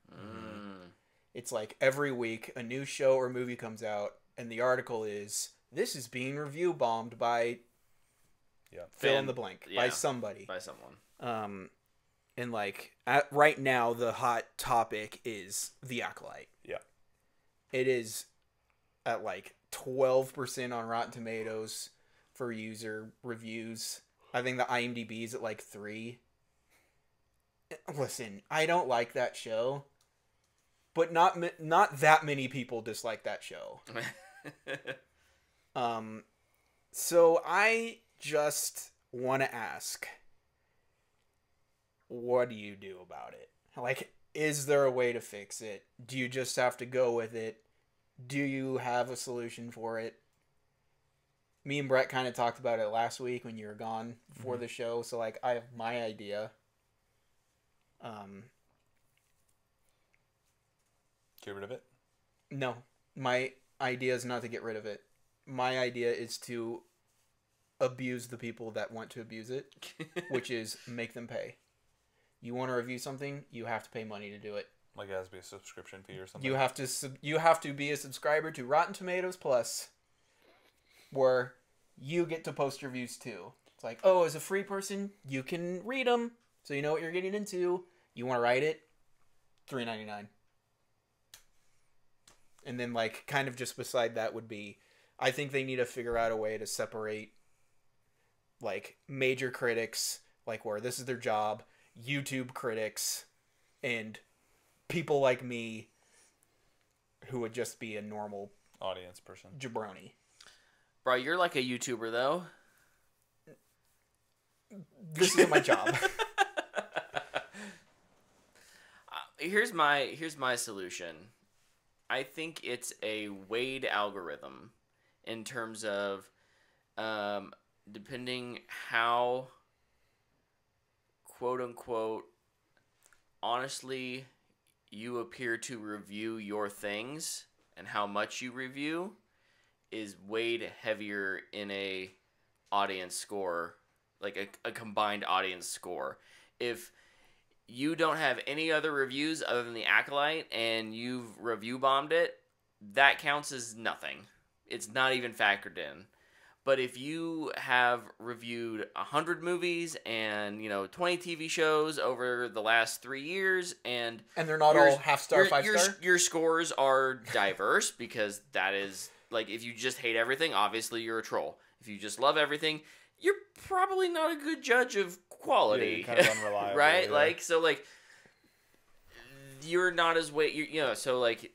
It's like every week a new show or movie comes out, and the article is, "This is being review bombed by fill in the blank, by somebody." By someone. And like right now, the hot topic is The Acolyte. Yeah. It is at like 12% on Rotten Tomatoes for user reviews. I think the IMDb is at like 3. Listen, I don't like that show, but not that many people dislike that show. So I just want to ask, what do you do about it? Like, is there a way to fix it? Do you just have to go with it? Do you have a solution for it? Me and Brett kind of talked about it last week when you were gone for the show. So, like, I have my idea. Get rid of it. No, my idea is not to get rid of it. My idea is to abuse the people that want to abuse it, which is make them pay. You want to review something, you have to pay money to do it. Like it has to be a subscription fee or something. You have to be a subscriber to Rotten Tomatoes Plus, where you get to post reviews too. It's like, oh, as a free person, you can read them, so you know what you're getting into. You want to write it, $3.99. And then, like, kind of just beside that would be, I think they need to figure out a way to separate, like, major critics, like where this is their job, YouTube critics, and people like me who would just be a normal audience person. jabroni. Bro, you're like a YouTuber though. This isn't my job. Here's my solution. I think it's a weighed algorithm in terms of depending how quote unquote honestly you appear to review your things and how much you review is weighed heavier in a audience score, like a combined audience score. If you don't have any other reviews other than the Acolyte and you've review bombed it, that counts as nothing. It's not even factored in. But if you have reviewed 100 movies and 20 TV shows over the last 3 years, and they're not all half star, 5 star, your scores are diverse because that is like if you just hate everything, obviously you're a troll. If you just love everything, you're probably not a good judge of quality. Yeah, you're kind of unreliable, right? yeah. Like so, like you're not as So like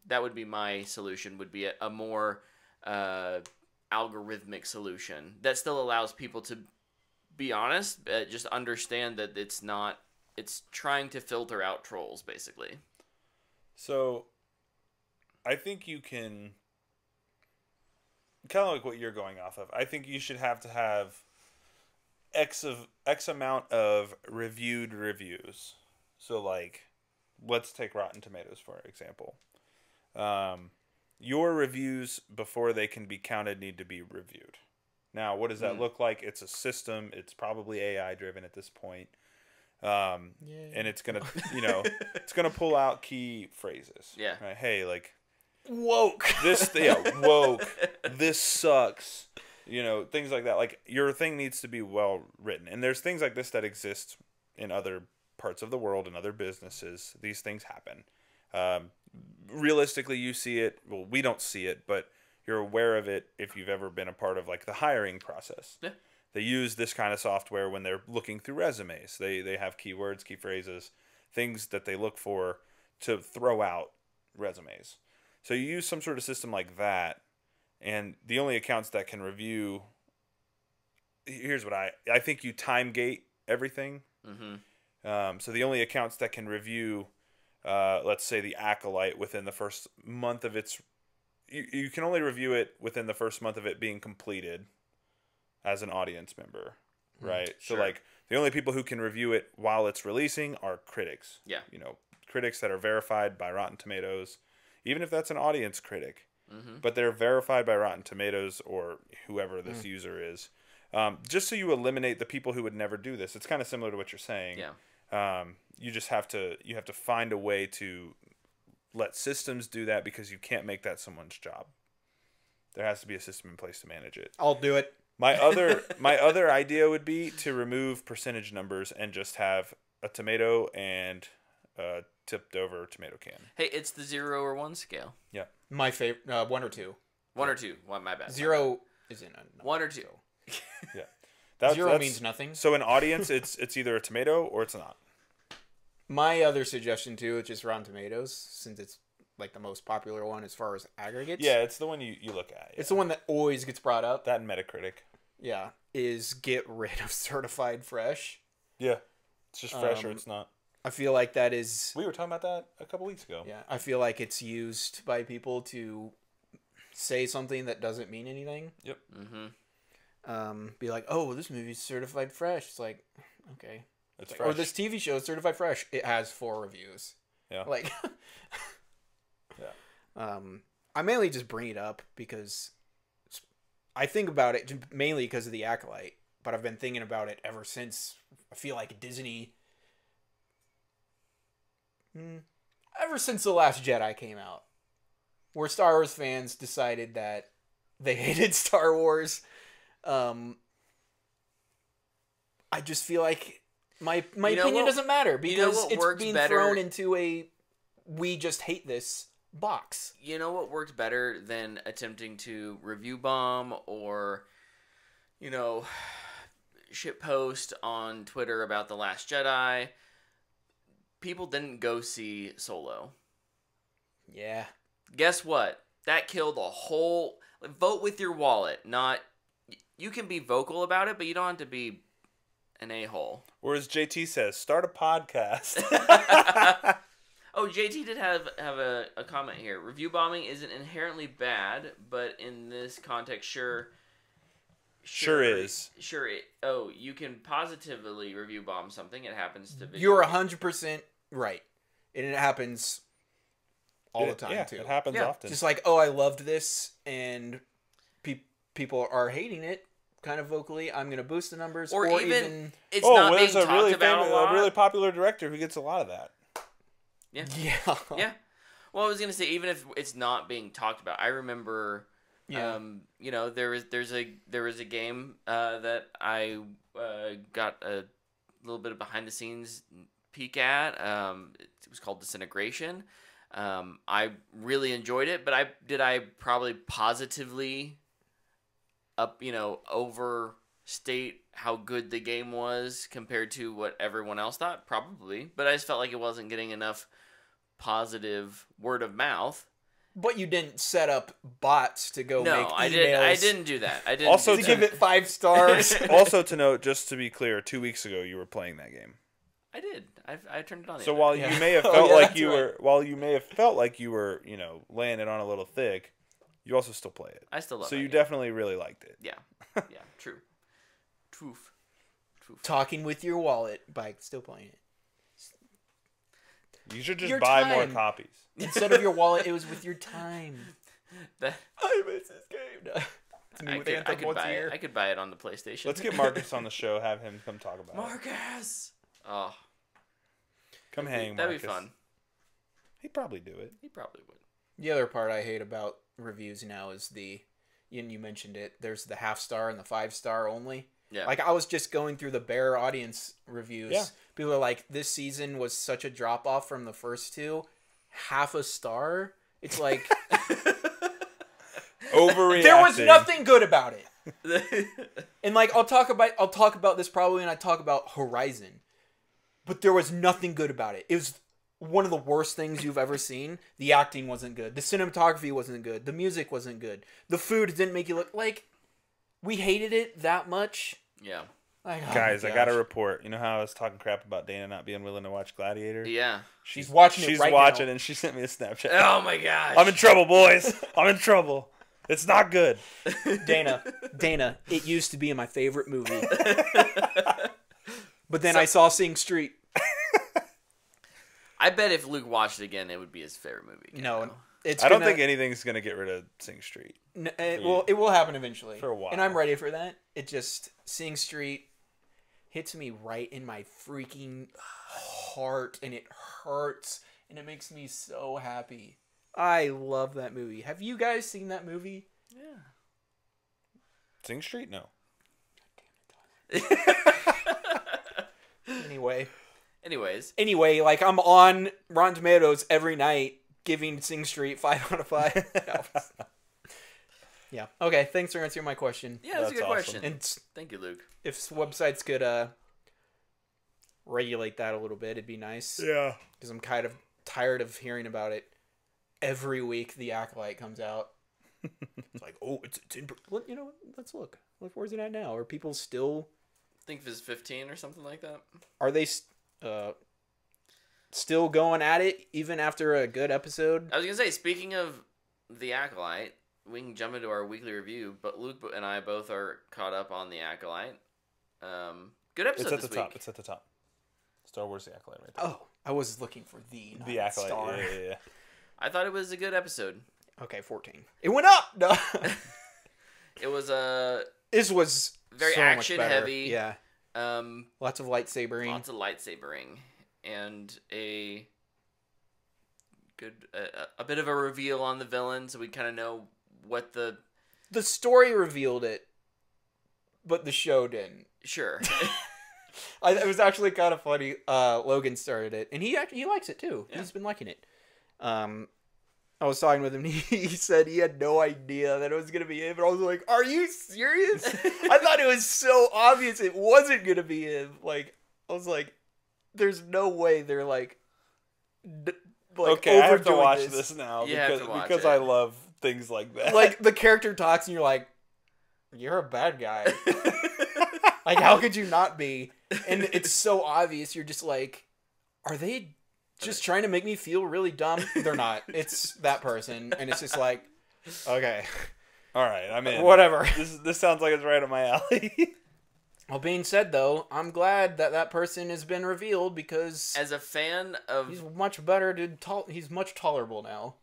that would be my solution. Would be a more algorithmic solution that still allows people to be honest, just understand that it's trying to filter out trolls, basically. So, I think you can, kind of like what you're going off of, I think you should have to have X amount of reviewed reviews. So, like, let's take Rotten Tomatoes, for example. Your reviews, before they can be counted, need to be reviewed. Now, what does that look like? It's a system. It's probably AI driven at this point. And it's going to, it's going to pull out key phrases. Yeah. Right? Hey, like, woke. Woke. This sucks. Things like that. Like, your thing needs to be well written. And there's things like this that exist in other parts of the world and other businesses. These things happen. Realistically, you see it. Well, we don't see it, but you're aware of it if you've ever been a part of like the hiring process. Yeah. They use this kind of software when they're looking through resumes. They have keywords, key phrases, things that they look for to throw out resumes. So you use some sort of system like that, and the only accounts that can review. Here's what I think you time gate everything. Mm-hmm. So the only accounts that can review. Let's say the Acolyte within the first month of its... You can only review it within the first month of it being completed as an audience member, right? Sure. So, like, the only people who can review it while it's releasing are critics. Yeah. Critics that are verified by Rotten Tomatoes, even if that's an audience critic. Mm-hmm. But they're verified by Rotten Tomatoes or whoever this user is. Just so you eliminate the people who would never do this. It's kind of similar to what you're saying. Yeah. You just have to find a way to let systems do that because you can't make that someone's job. There has to be a system in place to manage it. I'll do it. My other idea would be to remove percentage numbers and just have a tomato and a tipped over tomato can. Hey, it's the 0 or 1 scale. Yeah. My favorite, 1 or 2. 1 or 2. One, my bad. 0 isn't a number. 1 or 2. Yeah. 0 means nothing. So in audience, it's either a tomato or it's not. My other suggestion too, which is Rotten Tomatoes, since it's like the most popular one as far as aggregates. Yeah, it's the one you look at. Yeah. It's the one that always gets brought up. That and Metacritic. Yeah, is get rid of certified fresh. Yeah. It's just fresh or it's not. I feel like that is... We were talking about that a couple weeks ago. Yeah, I feel like it's used by people to say something that doesn't mean anything. Yep. Mm-hmm. Be like, oh, this movie's certified fresh. It's like, okay. It's Like, fresh. or this TV show is certified fresh. It has 4 reviews. Yeah. Like... Yeah. I mainly just bring it up because I think about it mainly because of the Acolyte, but I've been thinking about it ever since. I feel like Disney Ever since The Last Jedi came out, where Star Wars fans decided that they hated Star Wars, I just feel like my opinion doesn't matter because it's being thrown into a we just hate this box. You know what worked better than attempting to review bomb or, shit post on Twitter about The Last Jedi? People didn't go see Solo. Yeah. Guess what? That killed a whole... Vote with your wallet, not... You can be vocal about it, but you don't have to be an a-hole. Or as JT says, start a podcast. Oh, JT did have a comment here. Review bombing isn't inherently bad, but in this context, sure is. Sure. You can positively review bomb something. It happens to video. You're 100% right. And it happens all the time, too. It happens often. Just like, I loved this, and people are hating it, kind of vocally. I'm going to boost the numbers. Or even it's not being there's a talked about a lot. A really popular director who gets a lot of that. Yeah. Yeah. Yeah. Well, I was going to say, even if it's not being talked about, I remember... Yeah. There was a game that I got a little bit of behind the scenes peek at. It was called Disintegration. I really enjoyed it, but I probably positively overstate how good the game was compared to what everyone else thought? Probably, but I just felt like it wasn't getting enough positive word of mouth. But you didn't set up bots to go make emails. No, I didn't do that. I didn't also give it 5 stars. Also to note, just to be clear, 2 weeks ago you were playing that game. I did. I turned it on. So while you may have felt like you were, laying it on a little thick, you also still play it. I still love it. So you definitely really liked it. Yeah. Yeah. True. Truth. Talking with your wallet by still playing it. You should just Your buy time. more copies. Instead of your wallet, it was with your time. I miss this game. I could buy it on the PlayStation. Let's get Marcus on the show. Have him come talk about it. Marcus. Oh, come hang. That'd Marcus. be fun. He'd probably do it. He probably would. The other part I hate about reviews now is and you mentioned it, there's the 0.5 star and the 5 star only. Yeah. Like, I was just going through the Bear audience reviews. Yeah. People are like, this season was such a drop off from the first 2. 0.5 star? It's like... Overreacting. There was nothing good about it. And like, I'll talk about this probably when I talk about Horizon. But there was nothing good about it. It was one of the worst things you've ever seen. The acting wasn't good. The cinematography wasn't good. The music wasn't good. The food didn't make you look like... We hated it that much. Yeah. Like, oh Guys, my I got a gosh. report. You know how I was talking crap about Dana not being willing to watch Gladiator? Yeah. She's watching it She's right watching now. and she sent me a Snapchat. Oh my gosh. I'm in trouble, boys. I'm in trouble. It's not good. Dana, it used to be my favorite movie. But then I saw Sing Street. I bet if Luke watched it again, it would be his favorite movie. Again, No, though. I don't think anything's going to get rid of Sing Street. It will happen eventually. For a while. And I'm ready for that. It just, Sing Street hits me right in my freaking heart, and it hurts, and it makes me so happy. I love that movie. Have you guys seen that movie? Yeah. Sing Street? No. Anyway, like, I'm on Rotten Tomatoes every night giving Sing Street 5 out of 5. Yeah. Okay, thanks for answering my question. Yeah, that's a good awesome. question. And Thank you, Luke. if websites could regulate that a little bit, it'd be nice. Yeah. Because I'm kind of tired of hearing about it every week. The Acolyte comes out. It's like, it's in. Well, let's look. Look, where's it at now? Are people still? I think it was 15 or something like that. Are they still going at it even after a good episode? I was gonna say, speaking of The Acolyte, we can jump into our weekly review. But Luke and I both are caught up on The Acolyte. Good episode It's at this the top. week. It's at the top. Star Wars The Acolyte right there. Oh, I was looking for not The Acolyte. star. Yeah. I thought it was a good episode. Okay, 14. It went up. No. It was This was very so much action better. heavy. Yeah, lots lots of lightsabering. of lightsabering and a a bit of a reveal on the villain, so we kind of know what the story revealed it, but the show didn't. Sure. It was actually kind of funny. Logan started it, and he likes it too. Yeah. He's been liking it. I was talking with him, and he said he had no idea that it was gonna be him, and I was like, "Are you serious?" I thought it was so obvious it wasn't gonna be him. Like, I was like, "There's no way they're like okay, I have to overdoing watch this now You have because to watch because it. I love things like that. Like the character talks, and you're like, "You're a bad guy." Like, how could you not be? And it's so obvious. You're just like, are they just trying to make me feel really dumb? They're not. It's that person, and it's just like, okay, all right, I'm in. whatever. This sounds like it's right up my alley. Well, being said though, I'm glad that person has been revealed because As a fan of he's much better he's much tolerable now.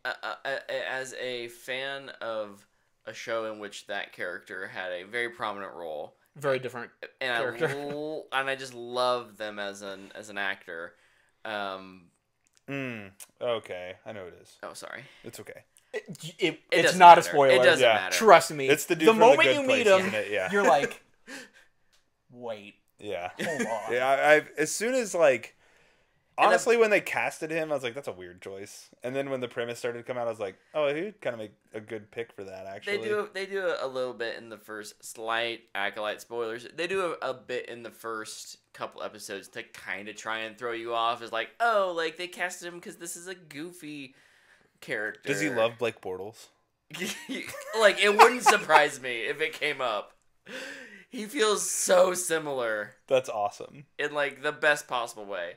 as a fan of a show in which that character had a very prominent role, Very different and character. I just love them as an actor. Okay, I know it is. Oh, sorry. It's okay. It's doesn't not a matter. spoiler. It doesn't Yeah. matter. Trust me. It's the dude the from moment The Good you Place, meet him, isn't it? Yeah. you're like, wait, Yeah. hold on. Yeah, I as soon as like honestly when they casted him, I was like, that's a weird choice. And then when the premise started to come out, I was like, oh, he would kind of make a good pick for that actually. They do a little bit in the first slight acolyte spoilers. They do a bit in the first couple episodes to kind of try and throw you off as like, oh, like they casted him because this is a goofy character. Does he love Blake Bortles? Like, it wouldn't surprise me if it came up. He feels so similar That's awesome. in like the best possible way.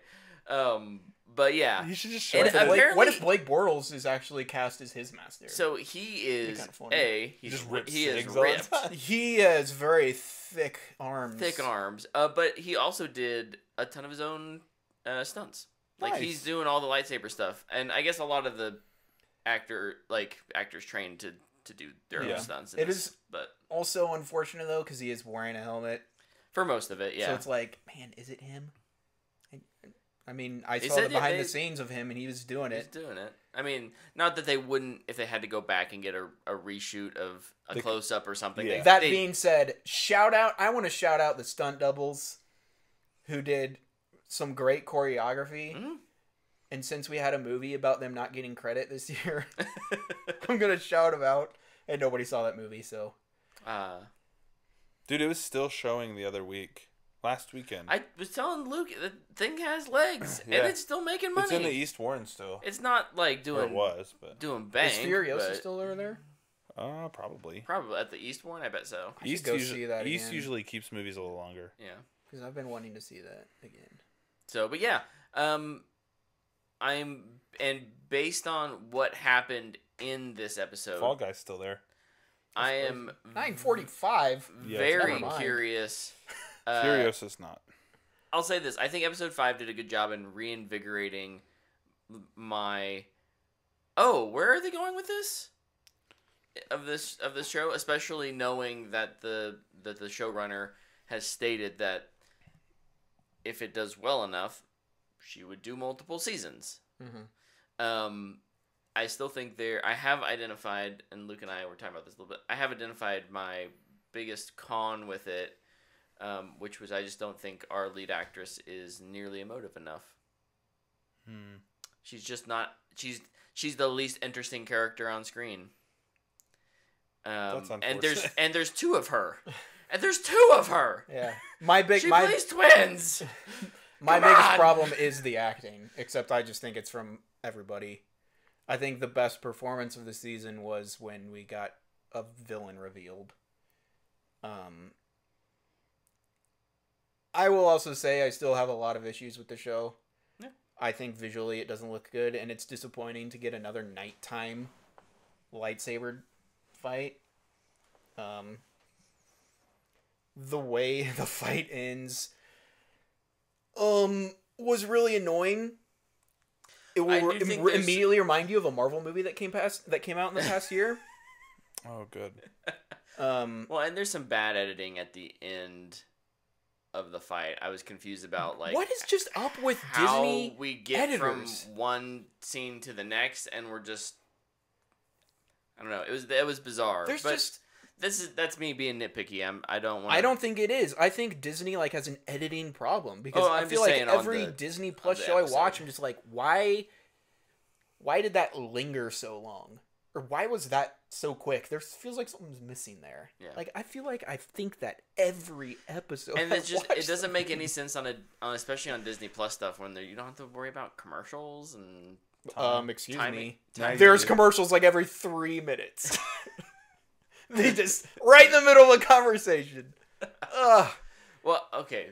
But yeah. He should just show And up. apparently- What if Blake Bortles is actually cast as his master? So he is kinda funny. he just rips he is cigs all the ripped. time. He has very thick arms. Thick arms. But he also did a ton of his own stunts. Like Nice. he's doing all the lightsaber stuff, and I guess a lot of the actors trained to do their Yeah. own stunts. In It this, is- but Also unfortunate though, because he is wearing a helmet. for most of it, yeah. So it's like, man, is it him? I mean, I They saw said the behind they- the scenes of him, and he was doing He's it. doing it. I mean, not that they wouldn't if they had to go back and get a reshoot of a close up or something. Yeah. That being said, I want to shout out the stunt doubles who did some great choreography. Mhm. And since we had a movie about them not getting credit this year, I'm going to shout them out. And nobody saw that movie, so. Dude, it was still showing the other week. Last weekend. I was telling Luke, the thing has legs, Yeah. and it's still making money. It's in the East Warren still. It's not like Or doing it was, but doing bank. Is Furiosa but still over there? probably. probably at the East one. I bet so. I should go see that East again. usually keeps movies a little longer. Yeah. Because I've been wanting to see that again. So, but yeah, and based on what happened in this episode, Fall Guy's still there. I am 9:45. Yeah, very never mind. curious. Furiosa's not. I'll say this: I think episode 5 did a good job in reinvigorating my. Oh, where are they going with this? Of this show, especially knowing that the showrunner has stated that if it does well enough, she would do multiple seasons. Mm-hmm. I still think I have identified, and Luke and I were talking about this a little bit. I have identified my biggest con with it, which was I just don't think our lead actress is nearly emotive enough. She's just not. She's the least interesting character on screen. That's and unfortunate. there's two of her, and there's two of her. Yeah. She plays twins. My Come biggest on. problem is the acting, except I just think it's from everybody. I think the best performance of the season was when we got a villain revealed. I will also say I still have a lot of issues with the show. Yeah. I think visually it doesn't look good, and it's disappointing to get another nighttime lightsaber fight. The way the fight ends was really annoying. It I will do think there's- immediately remind you of a Marvel movie that came out in the past year. Oh, good. Well, and there's some bad editing at the end of the fight. I was confused about like what is just up with how Disney we get editors? from one scene to the next, and we're just I don't know. It was bizarre. There's but just that's me being nitpicky. I don't want. I don't think it is. I think Disney like has an editing problem because Oh, I I'm feel just like saying on every the- Disney on Plus the show I watch, episode. I'm just like, why did that linger so long? Or why was that so quick? There feels like something's missing there. Yeah. Like I feel like I think that every episode. And I it's just watch it doesn't make any something. sense on especially on Disney Plus stuff when you don't have to worry about commercials and Excuse timing- me. timing. There's commercials like every 3 minutes. They just right in the middle of a conversation. Ugh. Well, okay.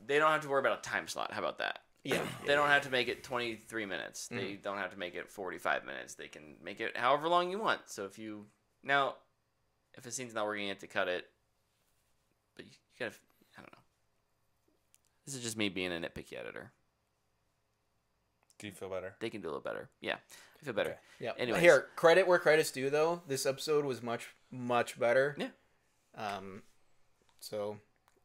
They don't have to worry about a time slot. How about that? Yeah. They don't have to make it 23 minutes. They don't have to make it 45 minutes. They can make it however long you want. So if a scene's not working, you have to cut it. But you gotta, I don't know. This is just me being a nitpicky editor. Do you feel better? They can do a little better. Yeah, I feel better. Okay. Yeah. Anyways. Here, credit where credit's due, though. This episode was much, much better. Yeah. So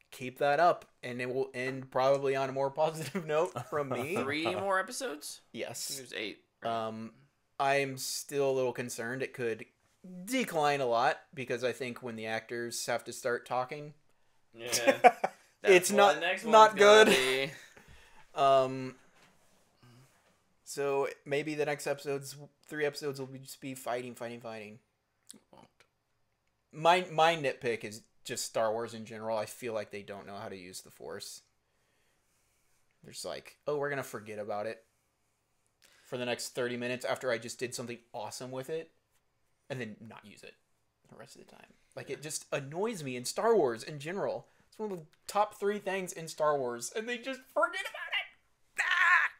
keep that up, and it will end probably on a more positive note from me. 3 more episodes? I think Yes. there's 8. Right? I'm still a little concerned it could decline a lot because I think when the actors have to start talking, Yeah. It's what not- the next not one's gonna good. be. So maybe the next 3 episodes will just be fighting. My nitpick is just Star Wars in general. I feel like they don't know how to use the Force. They're just like, oh, we're gonna forget about it for the next 30 minutes after I just did something awesome with it, and then not use it the rest of the time. Like it just annoys me in Star Wars in general. It's one of the top 3 things in Star Wars, and they just forget about it. Ah!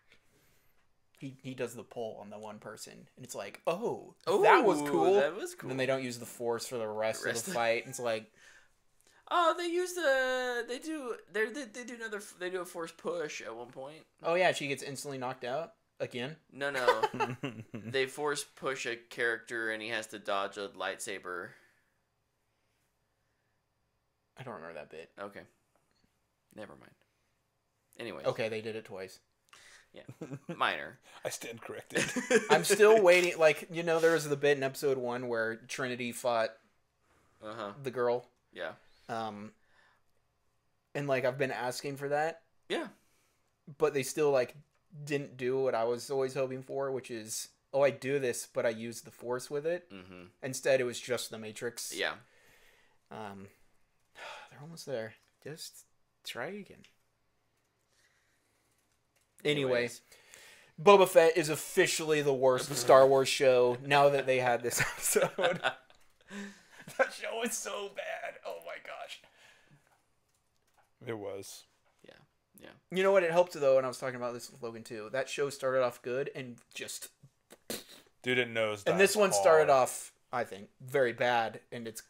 He does the pull on the one person, and it's like, oh, that was Ooh, cool. That was cool. And then they don't use the Force for the rest of the fight. It's like, Oh, they use they do a force push at one point. oh yeah, she gets instantly knocked out again. No. They force push a character and he has to dodge a lightsaber. I don't remember that bit. Okay. Never mind. Anyways. Okay, they did it twice. Yeah. Minor. I stand corrected. I'm still waiting. Like, there was the bit in episode 1 where Trinity fought Uh-huh. the girl. Yeah. And like I've been asking for that, Yeah. but they still like didn't do what I was always hoping for, which is, oh, I do this, but I use the Force with it. Mhm. Instead, it was just the Matrix. Yeah. They're almost there. Just try again. Anyway, Anyways. Boba Fett is officially the worst Star Wars show now that they had this episode. That show is so bad. Oh my gosh. It was. Yeah. You know what? It helped though, and I was talking about this with Logan too. That show started off good and just. Dude, it knows. And this one started off, I think, very bad, and it's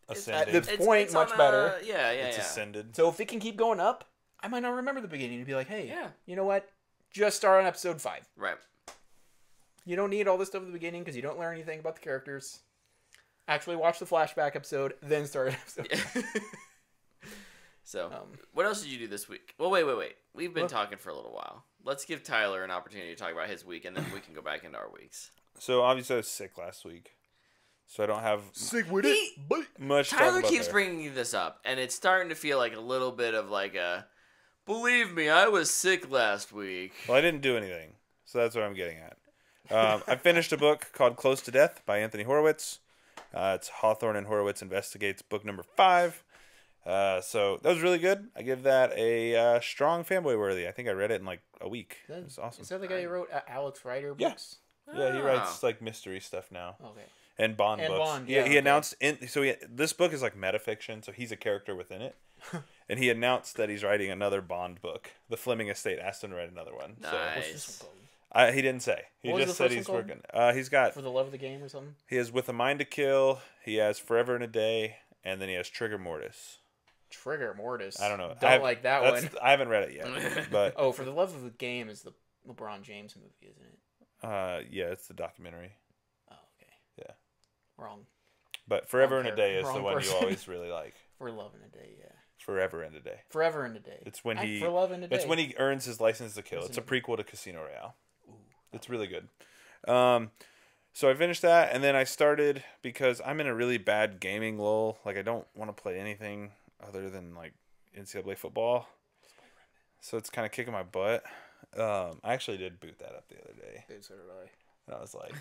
ascending. at this point much better. Yeah. It's ascended. So if it can keep going up, I might not remember the beginning and be like, hey, Yeah. you know what? Just start on episode 5. Right. You don't need all this stuff at the beginning because you don't learn anything about the characters. Actually watch the flashback episode, then start episode 5. So, what else did you do this week? Well, wait. We've been talking for a little while. Let's give Tyler an opportunity to talk about his week, and then we can go back into our weeks. So obviously I was sick last week, so I don't have Sick with much. to talk Tyler about keeps there. bringing this up, and it's starting to feel like a little bit of like a, believe me, I was sick last week. Well, I didn't do anything, so that's what I'm getting at. I finished a book called Close to Death by Anthony Horowitz. It's Hawthorne and Horowitz Investigates, book number 5. So that was really good. I give that a strong fanboy worthy. I think I read it in like a week. It was awesome. Is that the guy who wrote Alex Rider Yeah. books? Yeah, he Oh. writes like mystery stuff now Okay. and Bond And books. Bond, Yeah, yeah, he okay. announced this book is like metafiction, so he's a character within it. And he announced that he's writing another Bond book. The Fleming estate asked him to write another one. Nice. What's this one called? So he didn't say. He What was just the said first he's one working. He's got For the love of the game or something? he has With a Mind to Kill. He has Forever and a Day, and then he has Trigger Mortis. Trigger Mortis. I don't know. Don't like that one. I haven't read it yet, but Oh, For the Love of the Game is the LeBron James movie, isn't it? yeah, it's the documentary. Oh, okay. Yeah. Wrong. But Forever Wrong and a Day is the wrong one person. you always really like. For love and a day, yeah. Forever and a Day. Forever and a day. It's when he For love and a day. It's when he earns his license to kill. It's a prequel to Casino Royale. It's really good. So I finished that, and then I started because I'm in a really bad gaming lull. Like I don't want to play anything other than like NCAA football. So it's kind of kicking my butt. I actually did boot that up the other day. Dude, so did I. And I was like,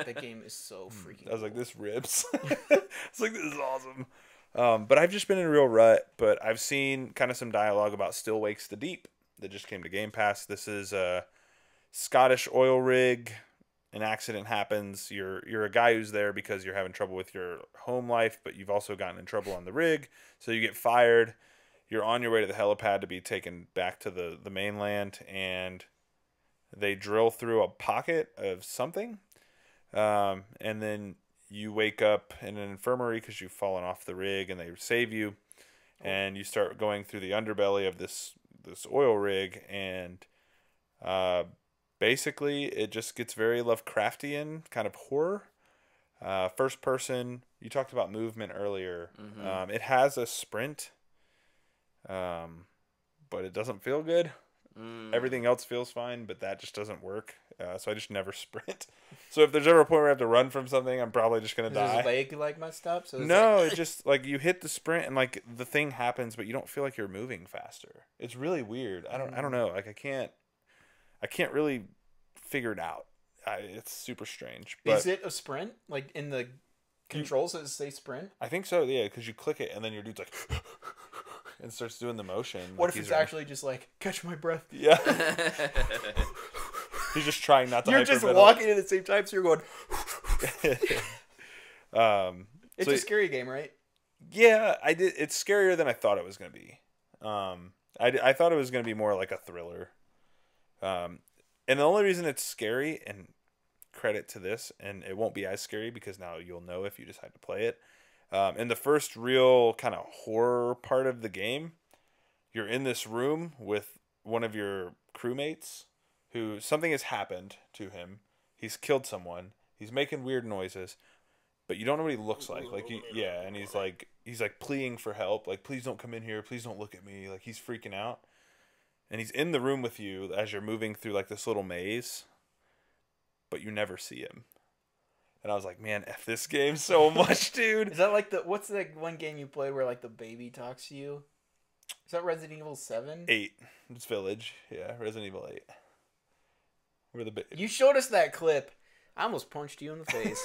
That game is so freaking. I was like, this rips. It's like, this is awesome. But I've just been in a real rut. But I've seen kind of some dialogue about Still Wakes the Deep that just came to Game Pass. This is a Scottish oil rig. An accident happens. You're a guy who's there because you're having trouble with your home life, but you've also gotten in trouble on the rig. So you get fired. You're on your way to the helipad to be taken back to the mainland, and they drill through a pocket of something. And then you wake up in an infirmary because you've fallen off the rig, and they save you. And you start going through the underbelly of this oil rig, and basically it just gets very Lovecraftian, kind of horror. First person, you talked about movement earlier. Mm-hmm. It has a sprint, but it doesn't feel good. Everything else feels fine, but that just doesn't work. So I just never sprint. So if there's ever a point where I have to run from something, I'm probably just going to die. Is his leg like messed up? So No, it's just like you hit the sprint and like the thing happens, but you don't feel like you're moving faster. It's really weird. I don't know. Like I can't really figure it out. It's super strange. But is it a sprint? Like in the controls, does it say sprint? I think so. Yeah, because you click it and then your dude's like and starts doing the motion. What like if it's actually just like catch my breath? Yeah. He's just trying not to. You're just hyperventilate. walking at the same time, so you're going. It's so, a scary game, right? Yeah, I did. It's scarier than I thought it was going to be. I thought it was going to be more like a thriller. And the only reason it's scary, and credit to this, and it won't be as scary because now you'll know if you decide to play it. In the first real kind of horror part of the game, you're in this room with one of your crewmates who something has happened to him. He's killed someone. He's making weird noises, but you don't know what he looks like. And he's like pleading for help. Like, please don't come in here. Please don't look at me. Like, he's freaking out. And he's in the room with you as you're moving through like this little maze, but you never see him. And I was like, man, F this game so much, dude. Is that like what's the one game you played where like the baby talks to you? Is that Resident Evil 7? 8. It's Village. Yeah, Resident Evil 8. Where the You showed us that clip. I almost punched you in the face.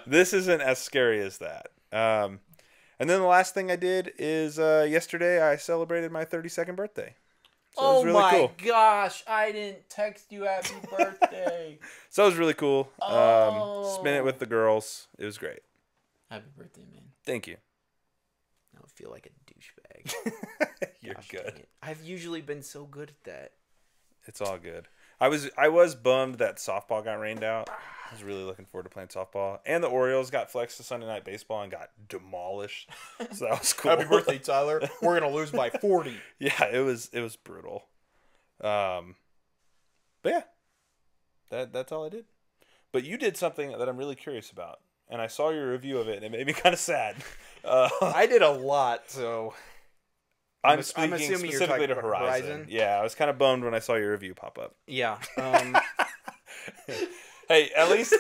This isn't as scary as that. And then the last thing I did is yesterday I celebrated my 32nd birthday. So it was really cool. Gosh, I didn't text you happy birthday. So it was really cool. Oh. Spent it with the girls. It was great. Happy birthday, man. Thank you. I don't feel like a douchebag. You're Gosh, good. dang it. I've usually been so good at that. It's all good. I was bummed that softball got rained out. I was really looking forward to playing softball. And the Orioles got flexed to Sunday Night Baseball and got demolished. So that was cool. Happy birthday, Tyler. We're going to lose by 40. Yeah, it was brutal. But yeah. That's all I did. But you did something that I'm really curious about. And I saw your review of it and it made me kind of sad. I did a lot, so I'm assuming speaking you're specifically talking to about Horizon. Horizon? Yeah, I was kind of bummed when I saw your review pop up. yeah. Hey, at least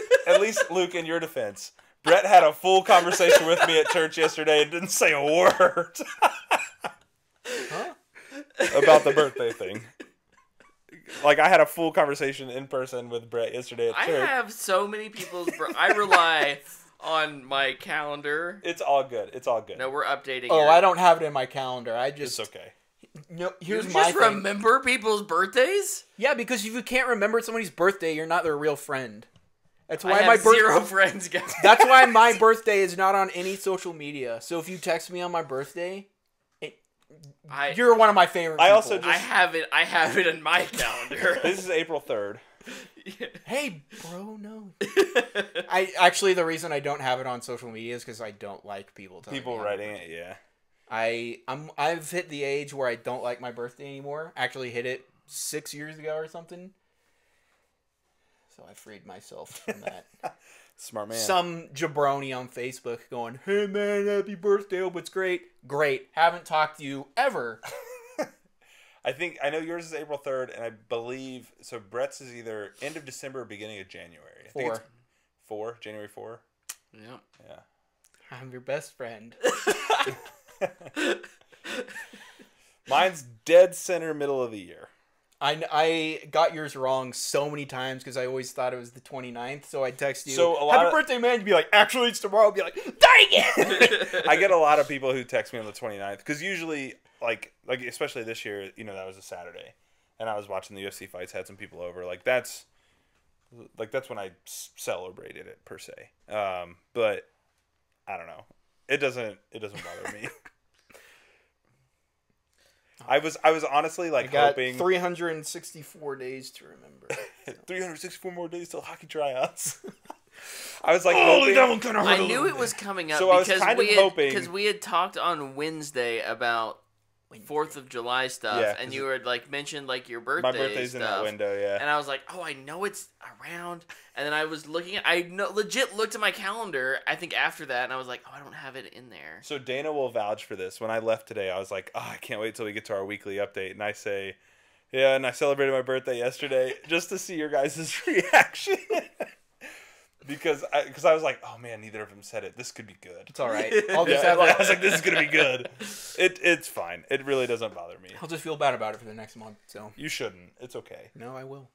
Luke, in your defense, Brett had a full conversation with me at church yesterday and didn't say a word about the birthday thing. Like, I had a full conversation in person with Brett yesterday at I church. have so many people's. I rely on my calendar. It's all good. It's all good. No, we're updating. Oh, your- I don't have it in my calendar. I just It's okay. No, here's you my just thing. remember people's birthdays? Yeah, because if you can't remember somebody's birthday, you're not their real friend. That's I why have my birthday. zero friends, guys. That's why my birthday is not on any social media. So if you text me on my birthday, you're one of my favorite. I people. also just- I have it in my calendar. This is April 3rd. Hey, bro, no. The reason I don't have it on social media is because I don't like people telling People me writing it, yeah. I've hit the age where I don't like my birthday anymore. Actually hit it 6 years ago or something. So I freed myself from that. Smart man. some jabroni on Facebook going, "Hey man, happy birthday! Hope it's great." Great. Haven't talked to you ever. I know yours is April 3rd, and I believe so. Brett's is either end of December or beginning of January. I think it's 4, January 4. Yeah. Yeah. I'm your best friend. Mine's dead center middle of the year. I got yours wrong so many times because I always thought it was the 29th. So I'd text you, So "Happy birthday, man!" You'd be like, "Actually, it's tomorrow." I'd be like, "Dang it!" I get a lot of people who text me on the 29th because usually, like especially this year, that was a Saturday, and I was watching the UFC fights. Had some people over. That's when I celebrated it per se. But I don't know. It doesn't bother me. I was honestly I got hoping 364 days to remember. 364 more days till hockey tryouts. I was hoping. That one kind of hurt. I knew it was coming up So I was because kind of we hoping- because we had talked on Wednesday about 4th of July stuff, Yeah, and 'cause you had mentioned your birthday. My birthday's in that stuff. window, yeah. And I was like, oh, I know it's around. And then I was looking legit looked at my calendar, I think after that, and I was like, oh, I don't have it in there. So Dana will vouch for this. When I left today, I was like, oh, I can't wait till we get to our weekly update. And I say, yeah, and I celebrated my birthday yesterday just to see your guys' reaction. because I was like, oh man, neither of them said it. This could be good. It's all right. I'll just Yeah, have I was like, this is going to be good. It's fine. It really doesn't bother me. I'll just feel bad about it for the next month. So You shouldn't. It's okay. no, I will.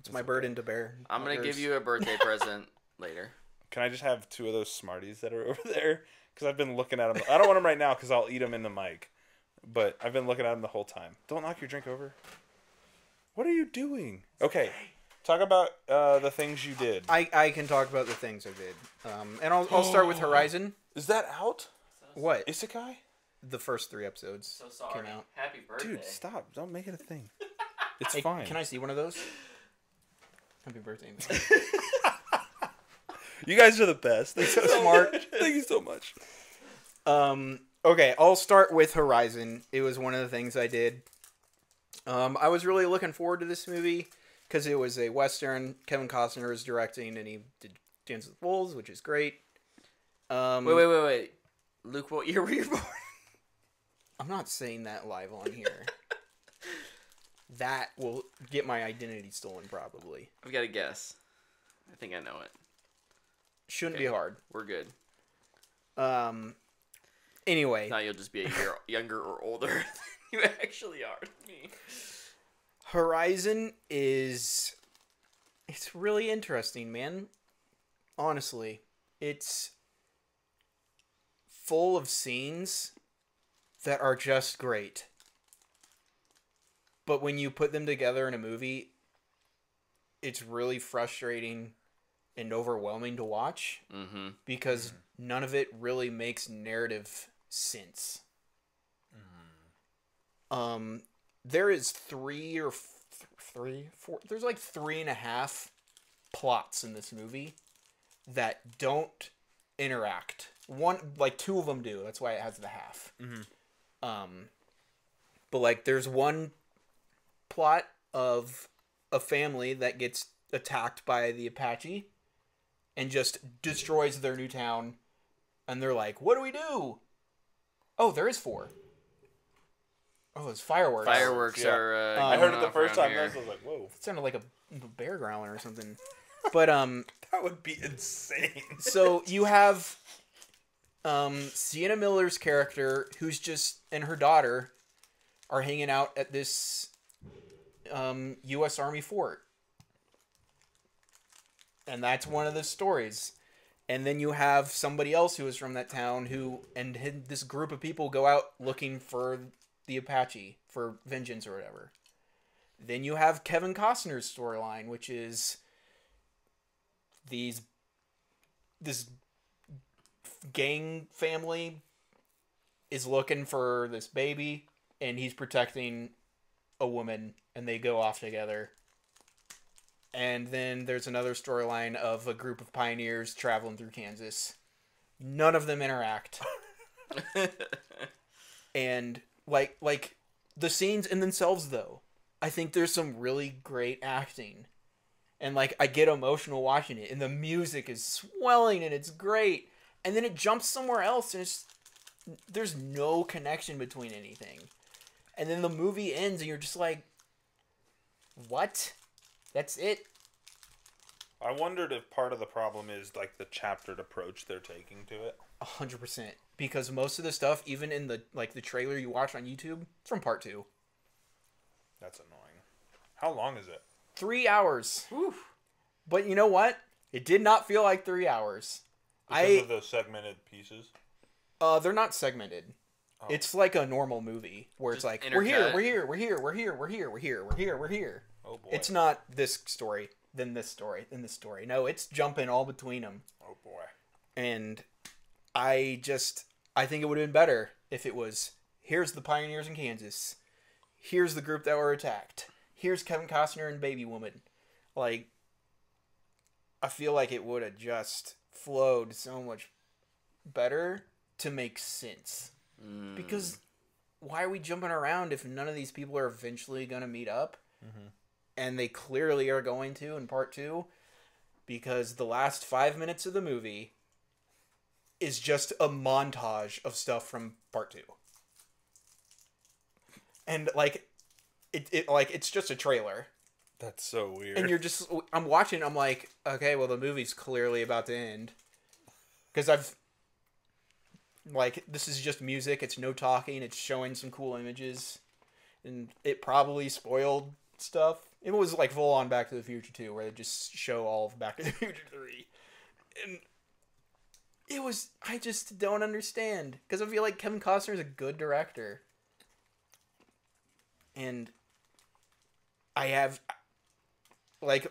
It's my burden to bear. I'm not going to yours. give you a birthday present later. Can I just have 2 of those Smarties that are over there? Because I've been looking at them. I don't want them right now because I'll eat them in the mic. But I've been looking at them the whole time. Don't knock your drink over. What are you doing? Okay. Talk about the things you did. I can talk about the things I did. And I'll start with Horizon. Is that out? What? Isekai? The first 3 episodes So sorry. came out. Happy birthday. Dude, stop. Don't make it a thing. It's Hey, fine. can I see one of those? Happy birthday, man. You guys are the best. Thanks so smart. much. Thank you so much. Okay, I'll start with Horizon. It was one of the things I did. I was really looking forward to this movie because it was a Western. Kevin Costner is directing, and he did Dance with Wolves, which is great. Wait. Luke, what year were you born? I'm not saying that live on here. That will get my identity stolen, probably. I've got a guess. I think I know it. Shouldn't Okay. be hard. We're good. Anyway, Now you'll just be a year younger or older than you actually are than me. Horizon it's really interesting, man. Honestly, it's full of scenes that are just great. But when you put them together in a movie, it's really frustrating and overwhelming to watch Mm-hmm. because none of it really makes narrative sense. There is 3 or 4. There's 3.5 plots in this movie that don't interact. 2 of them do. That's why it has the half. But there's one plot of a family that gets attacked by the Apache and just destroys their new town, and they're like, what do we do? Oh, there is 4. Oh, it's fireworks. Fireworks Yeah. are. I heard it the off first around time. here. I was like, whoa. It sounded like a bear growling or something. But That would be insane. so you have Sienna Miller's character, who's and her daughter are hanging out at this U.S. Army fort. And that's one of the stories. And then you have somebody else who is from that town this group of people go out looking for the Apache for vengeance or whatever. Then you have Kevin Costner's storyline, which is this gang family is looking for this baby, and he's protecting a woman, and they go off together. And then there's another storyline of a group of pioneers traveling through Kansas. None of them interact. And like the scenes in themselves, though, I think there's some really great acting And like I get emotional watching it, and the music is swelling and it's great. And then it jumps somewhere else, and there's no connection between anything. And then the movie ends, and you're just like, what? That's it? I wondered if part of the problem is like the chaptered approach they're taking to it. 100%. Because most of the stuff, even in the trailer you watch on YouTube, it's from part 2. That's annoying. How long is it? 3 hours. Whew. But you know what? It did not feel like 3 hours. Because of those segmented pieces? They're not segmented. Oh. It's like a normal movie where Just it's like, intercut. we're here, we're here, we're here, we're here, we're here, we're here, we're here, we're here. Oh boy. It's not this story, then this story, then this story. No, it's jumping all between them. Oh boy. And I think it would have been better if it was, here's the pioneers in Kansas. Here's the group that were attacked. Here's Kevin Costner and Baby Woman. Like, I feel like it would have just flowed so much better to make sense. Because why are we jumping around if none of these people are eventually going to meet up? Mm-hmm. And they clearly are going to in part 2. Because the last 5 minutes of the movie is just a montage of stuff from part 2. And like it's just a trailer. That's so weird. And I'm watching, I'm like, okay, well the movie's clearly about to end. Cuz this is just music, it's no talking, it's showing some cool images. And it probably spoiled stuff. It was like full on Back to the Future 2 where they just show all of Back to the Future 3. And I just don't understand. Because I feel like Kevin Costner is a good director. And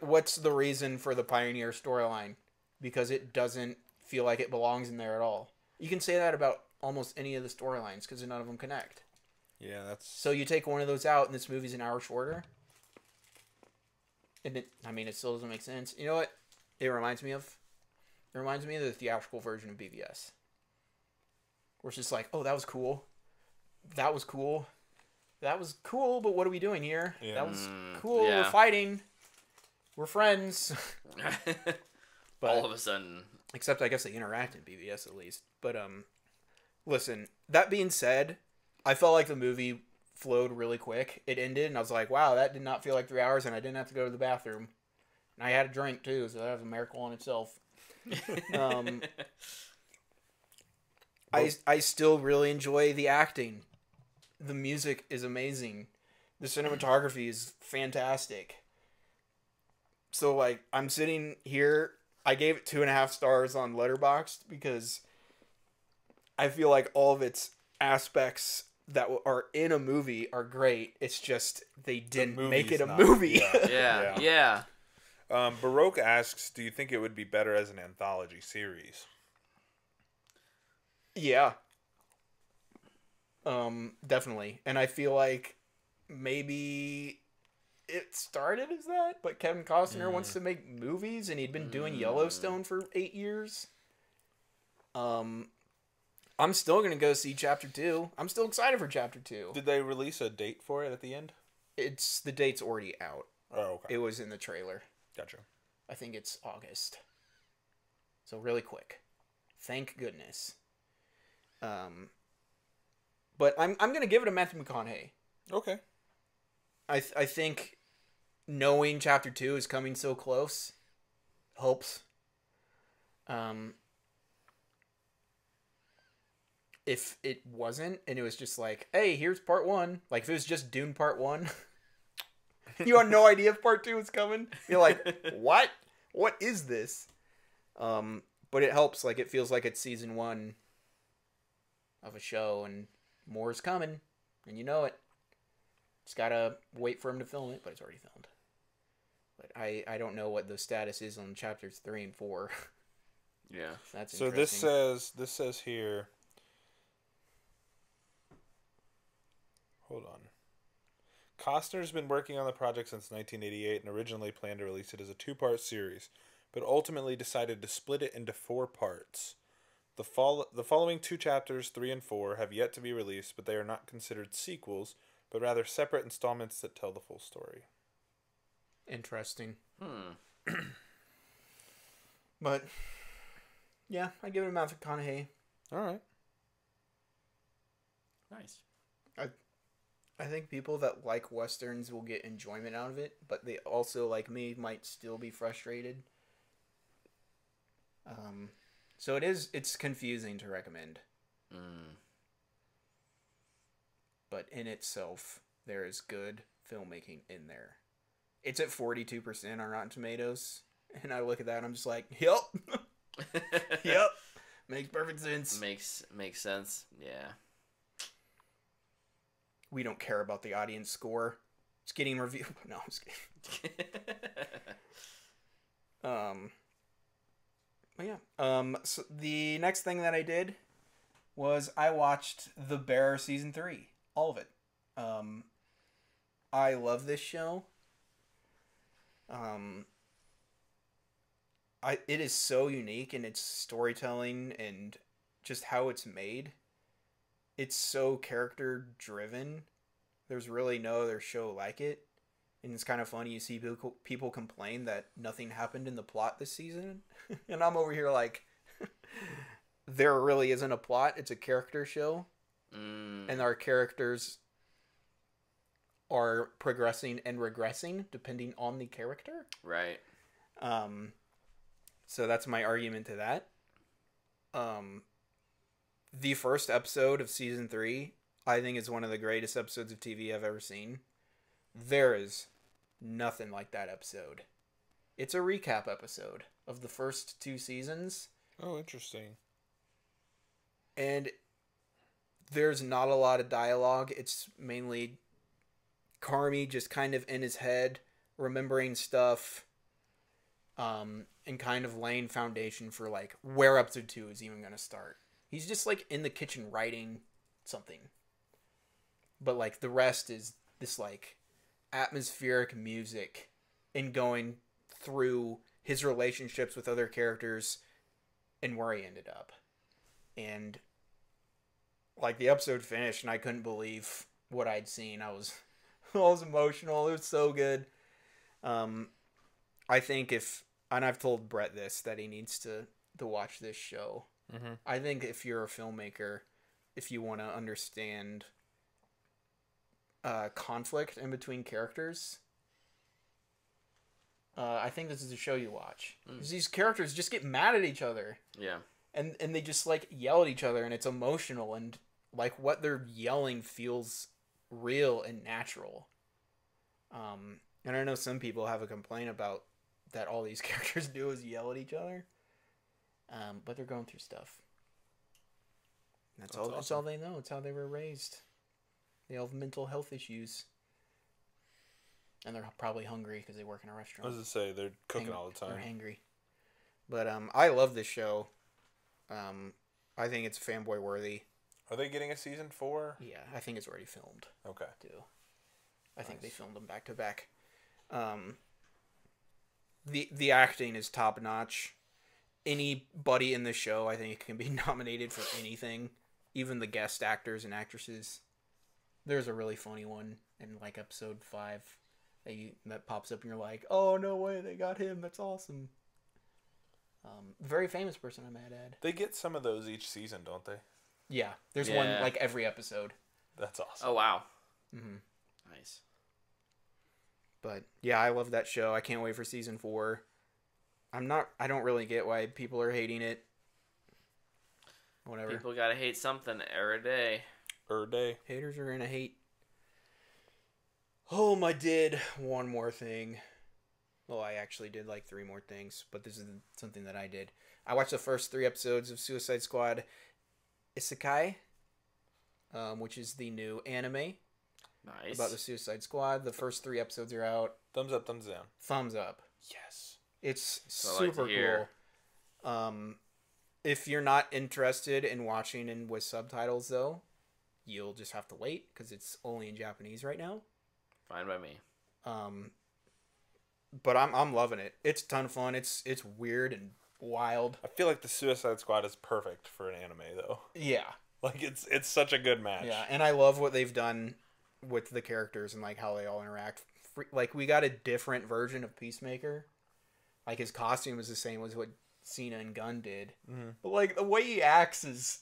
what's the reason for the Pioneer storyline? Because it doesn't feel like it belongs in there at all. You can say that about almost any of the storylines because none of them connect. Yeah, that's... So you take one of those out and this movie's an hour shorter. And it still doesn't make sense. You know what it reminds me of? It reminds me of the theatrical version of BVS. Where it's just like, oh, that was cool. That was cool. That was cool, but what are we doing here? Yeah. That was cool. Yeah. We're fighting. We're friends. But, all of a sudden. Except I guess they interact in BVS at least. But listen, that being said, I felt like the movie flowed really quick. It ended and I was like, wow, that did not feel like 3 hours and I didn't have to go to the bathroom. And I had a drink too, so that was a miracle in itself. I still really enjoy the acting. The music is amazing. The cinematography is fantastic. So, like, I'm sitting here. I gave it 2.5 stars on Letterboxd because I feel like all of its aspects that are in a movie are great. It's just they didn't make it a movie. Yeah. Baroque asks, do you think it would be better as an anthology series? Yeah. Definitely. And I feel like maybe it started as that, but Kevin Costner wants to make movies and he'd been doing Yellowstone for 8 years. I'm still going to go see Chapter 2. I'm still excited for Chapter 2. Did they release a date for it at the end? The date's already out. Oh, okay. It was in the trailer. Gotcha. I think it's August. So really quick. Thank goodness. But I'm going to give it a Matthew McConaughey. Okay. I think knowing Chapter 2 is coming so close helps. If it wasn't, and it was just like, hey, here's part 1. Like, if it was just Dune part 1, you had no idea if part 2 was coming. You're like, what? What is this? But it helps. Like, it feels like it's season 1 of a show, and more is coming, and you know it. Just gotta wait for him to film it, but it's already filmed. But I don't know what the status is on chapters 3 and 4. Yeah. That's so interesting. this says here. Hold on. Costner's been working on the project since 1988 and originally planned to release it as a 2-part series, but ultimately decided to split it into 4 parts. The following 2 chapters, 3 and 4, have yet to be released, but they are not considered sequels, but rather separate installments that tell the full story. Interesting. But yeah, I give it a Matthew McConaughey. All right. Nice. I think people that like westerns will get enjoyment out of it, but they also, like me, might still be frustrated. So it's confusing to recommend. But in itself, there is good filmmaking in there. It's at 42% on Rotten Tomatoes, and I look at that and I'm just like, yep. Yep. Makes perfect sense. Makes sense. Yeah. We don't care about the audience score. It's getting reviewed. No, I'm just kidding. But yeah. So the next thing that I did was I watched The Bear season 3, all of it. I love this show. It is so unique in its storytelling and just how it's made. It's so character driven. There's really no other show like it. And it's kind of funny, you see people complain that nothing happened in the plot this season. And I'm over here like, there really isn't a plot. It's a character show. And our characters are progressing and regressing depending on the character. Right. So that's my argument to that. The first episode of season 3, I think, is one of the greatest episodes of TV I've ever seen. There is nothing like that episode. It's a recap episode of the first 2 seasons. Oh, interesting. And there's not a lot of dialogue. It's mainly Carmy just kind of in his head, remembering stuff, and kind of laying foundation for, like, where episode 2 is even going to start. He's just, like, in the kitchen writing something. But, like, the rest is this, like, atmospheric music and going through his relationships with other characters and where he ended up. And, like, the episode finished and I couldn't believe what I'd seen. I was emotional. It was so good. I think and I've told Brett this, that he needs to watch this show. Mm-hmm. I think if you're a filmmaker, if you want to understand conflict in between characters, I think this is a show you watch. 'Cause these characters just get mad at each other. Yeah. And they just, like, yell at each other, and it's emotional, and, like, what they're yelling feels real and natural. And I know some people have a complaint about that all these characters do is yell at each other. But they're going through stuff. That's all. Awesome. That's all they know. It's how they were raised. They all have mental health issues, and they're probably hungry because they work in a restaurant. I was gonna say they're cooking all the time. They're hangry. But I love this show. I think it's fanboy worthy. Are they getting a season 4? Yeah, I think it's already filmed. Okay. Too. I think they filmed them back to back. The acting is top notch. Anybody in the show, I think, can be nominated for anything. Even the guest actors and actresses. There's a really funny one in, like, episode 5 that pops up and you're like, oh, no way, they got him. That's awesome. Very famous person, I might add. They get some of those each season, don't they? Yeah. There's one, like, every episode. That's awesome. Oh, wow. Mm-hmm. Nice. But, yeah, I love that show. I can't wait for season 4. I don't really get why people are hating it. Whatever. People gotta hate something every day. Haters are gonna hate. Oh, I did one more thing. Well, I actually did like 3 more things, but this is something that I did. I watched the first 3 episodes of Suicide Squad Isekai, which is the new anime. Nice. About the Suicide Squad. The first 3 episodes are out. Thumbs up, thumbs down. Thumbs up. Yes. It's So super cool. If you're not interested in watching with subtitles, though, you'll just have to wait because it's only in Japanese right now. Fine by me. But I'm loving it. It's a ton of fun. It's weird and wild. I feel like the Suicide Squad is perfect for an anime, though. Yeah. Like, it's such a good match. Yeah, and I love what they've done with the characters and, like, how they all interact. Like, we got a different version of Peacemaker. Like his costume is the same as what Cena and Gunn did. Mhm. But like the way he acts is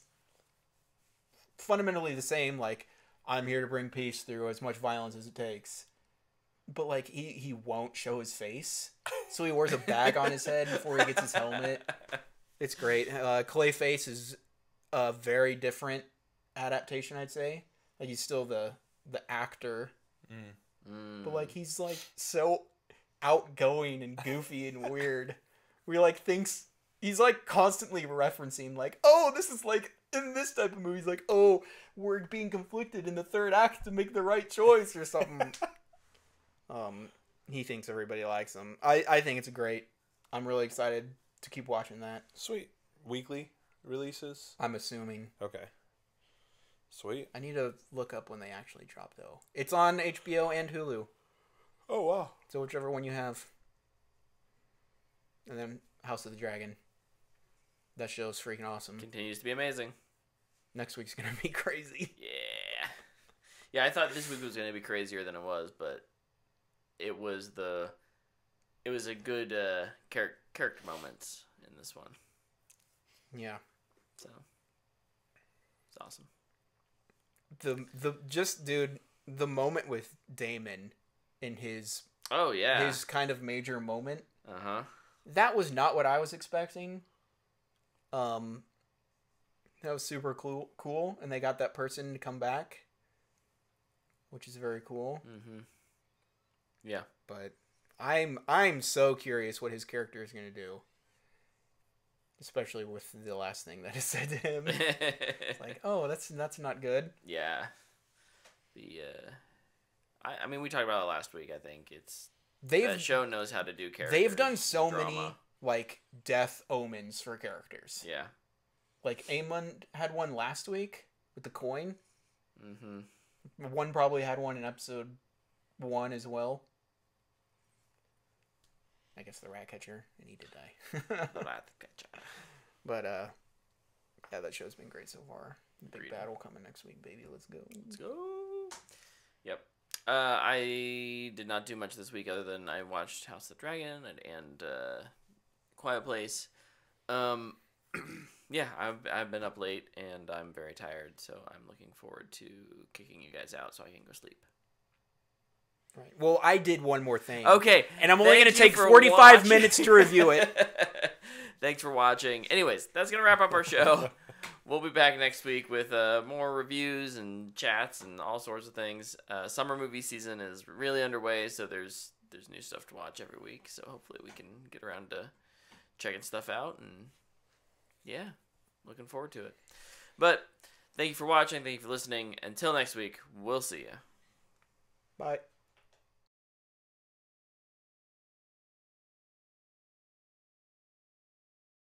fundamentally the same. Like, I'm here to bring peace through as much violence as it takes. But like he won't show his face, so he wears a bag on his head before he gets his helmet. It's great. Clayface is a very different adaptation, I'd say. Like, he's still the actor, but like he's like so outgoing and goofy and weird. We like thinks he's like constantly referencing like, oh, this is like in this type of movie. He's like, oh, we're being conflicted in the third act to make the right choice or something. He thinks everybody likes him. I think it's great. I'm really excited to keep watching that. Sweet. Weekly releases? I'm assuming. Okay. Sweet. I need to look up when they actually drop, though. It's on HBO and Hulu. Oh, wow. So whichever one you have. And then House of the Dragon. That show's freaking awesome. Continues to be amazing. Next week's going to be crazy. Yeah. Yeah, I thought this week was going to be crazier than it was, but it was a good character moments in this one. Yeah. So it's awesome. The moment with Damon in his his kind of major moment. Uh-huh. That was not what I was expecting. That was super cool, and they got that person to come back, which is very cool. Mm-hmm. Yeah. But I'm so curious what his character is going to do. Especially with the last thing that is said to him. It's like, oh, that's not good. Yeah. I mean, we talked about it last week. I think that show knows how to do characters. They've done so drama. many like death omens for characters. Yeah. Like Aemon had one last week with the coin. Mm-hmm. One probably had one in episode 1 as well. I guess the rat catcher, and he did die. The rat catcher. But yeah, that show's been great so far. Big Agreed. battle coming next week, baby. Let's go. Let's go. Yep. I did not do much this week other than I watched House of the Dragon and Quiet Place. Yeah, I've been up late and I'm very tired, so I'm looking forward to kicking you guys out so I can go sleep. Right. Well, I did one more thing. Okay. And I'm only going to thank you take for 45 watching. minutes to review it. Thanks for watching. Anyways, that's going to wrap up our show. We'll be back next week with more reviews and chats and all sorts of things. Summer movie season is really underway, so there's new stuff to watch every week. So hopefully we can get around to checking stuff out. And yeah, looking forward to it. But thank you for watching. Thank you for listening. Until next week, we'll see you. Bye.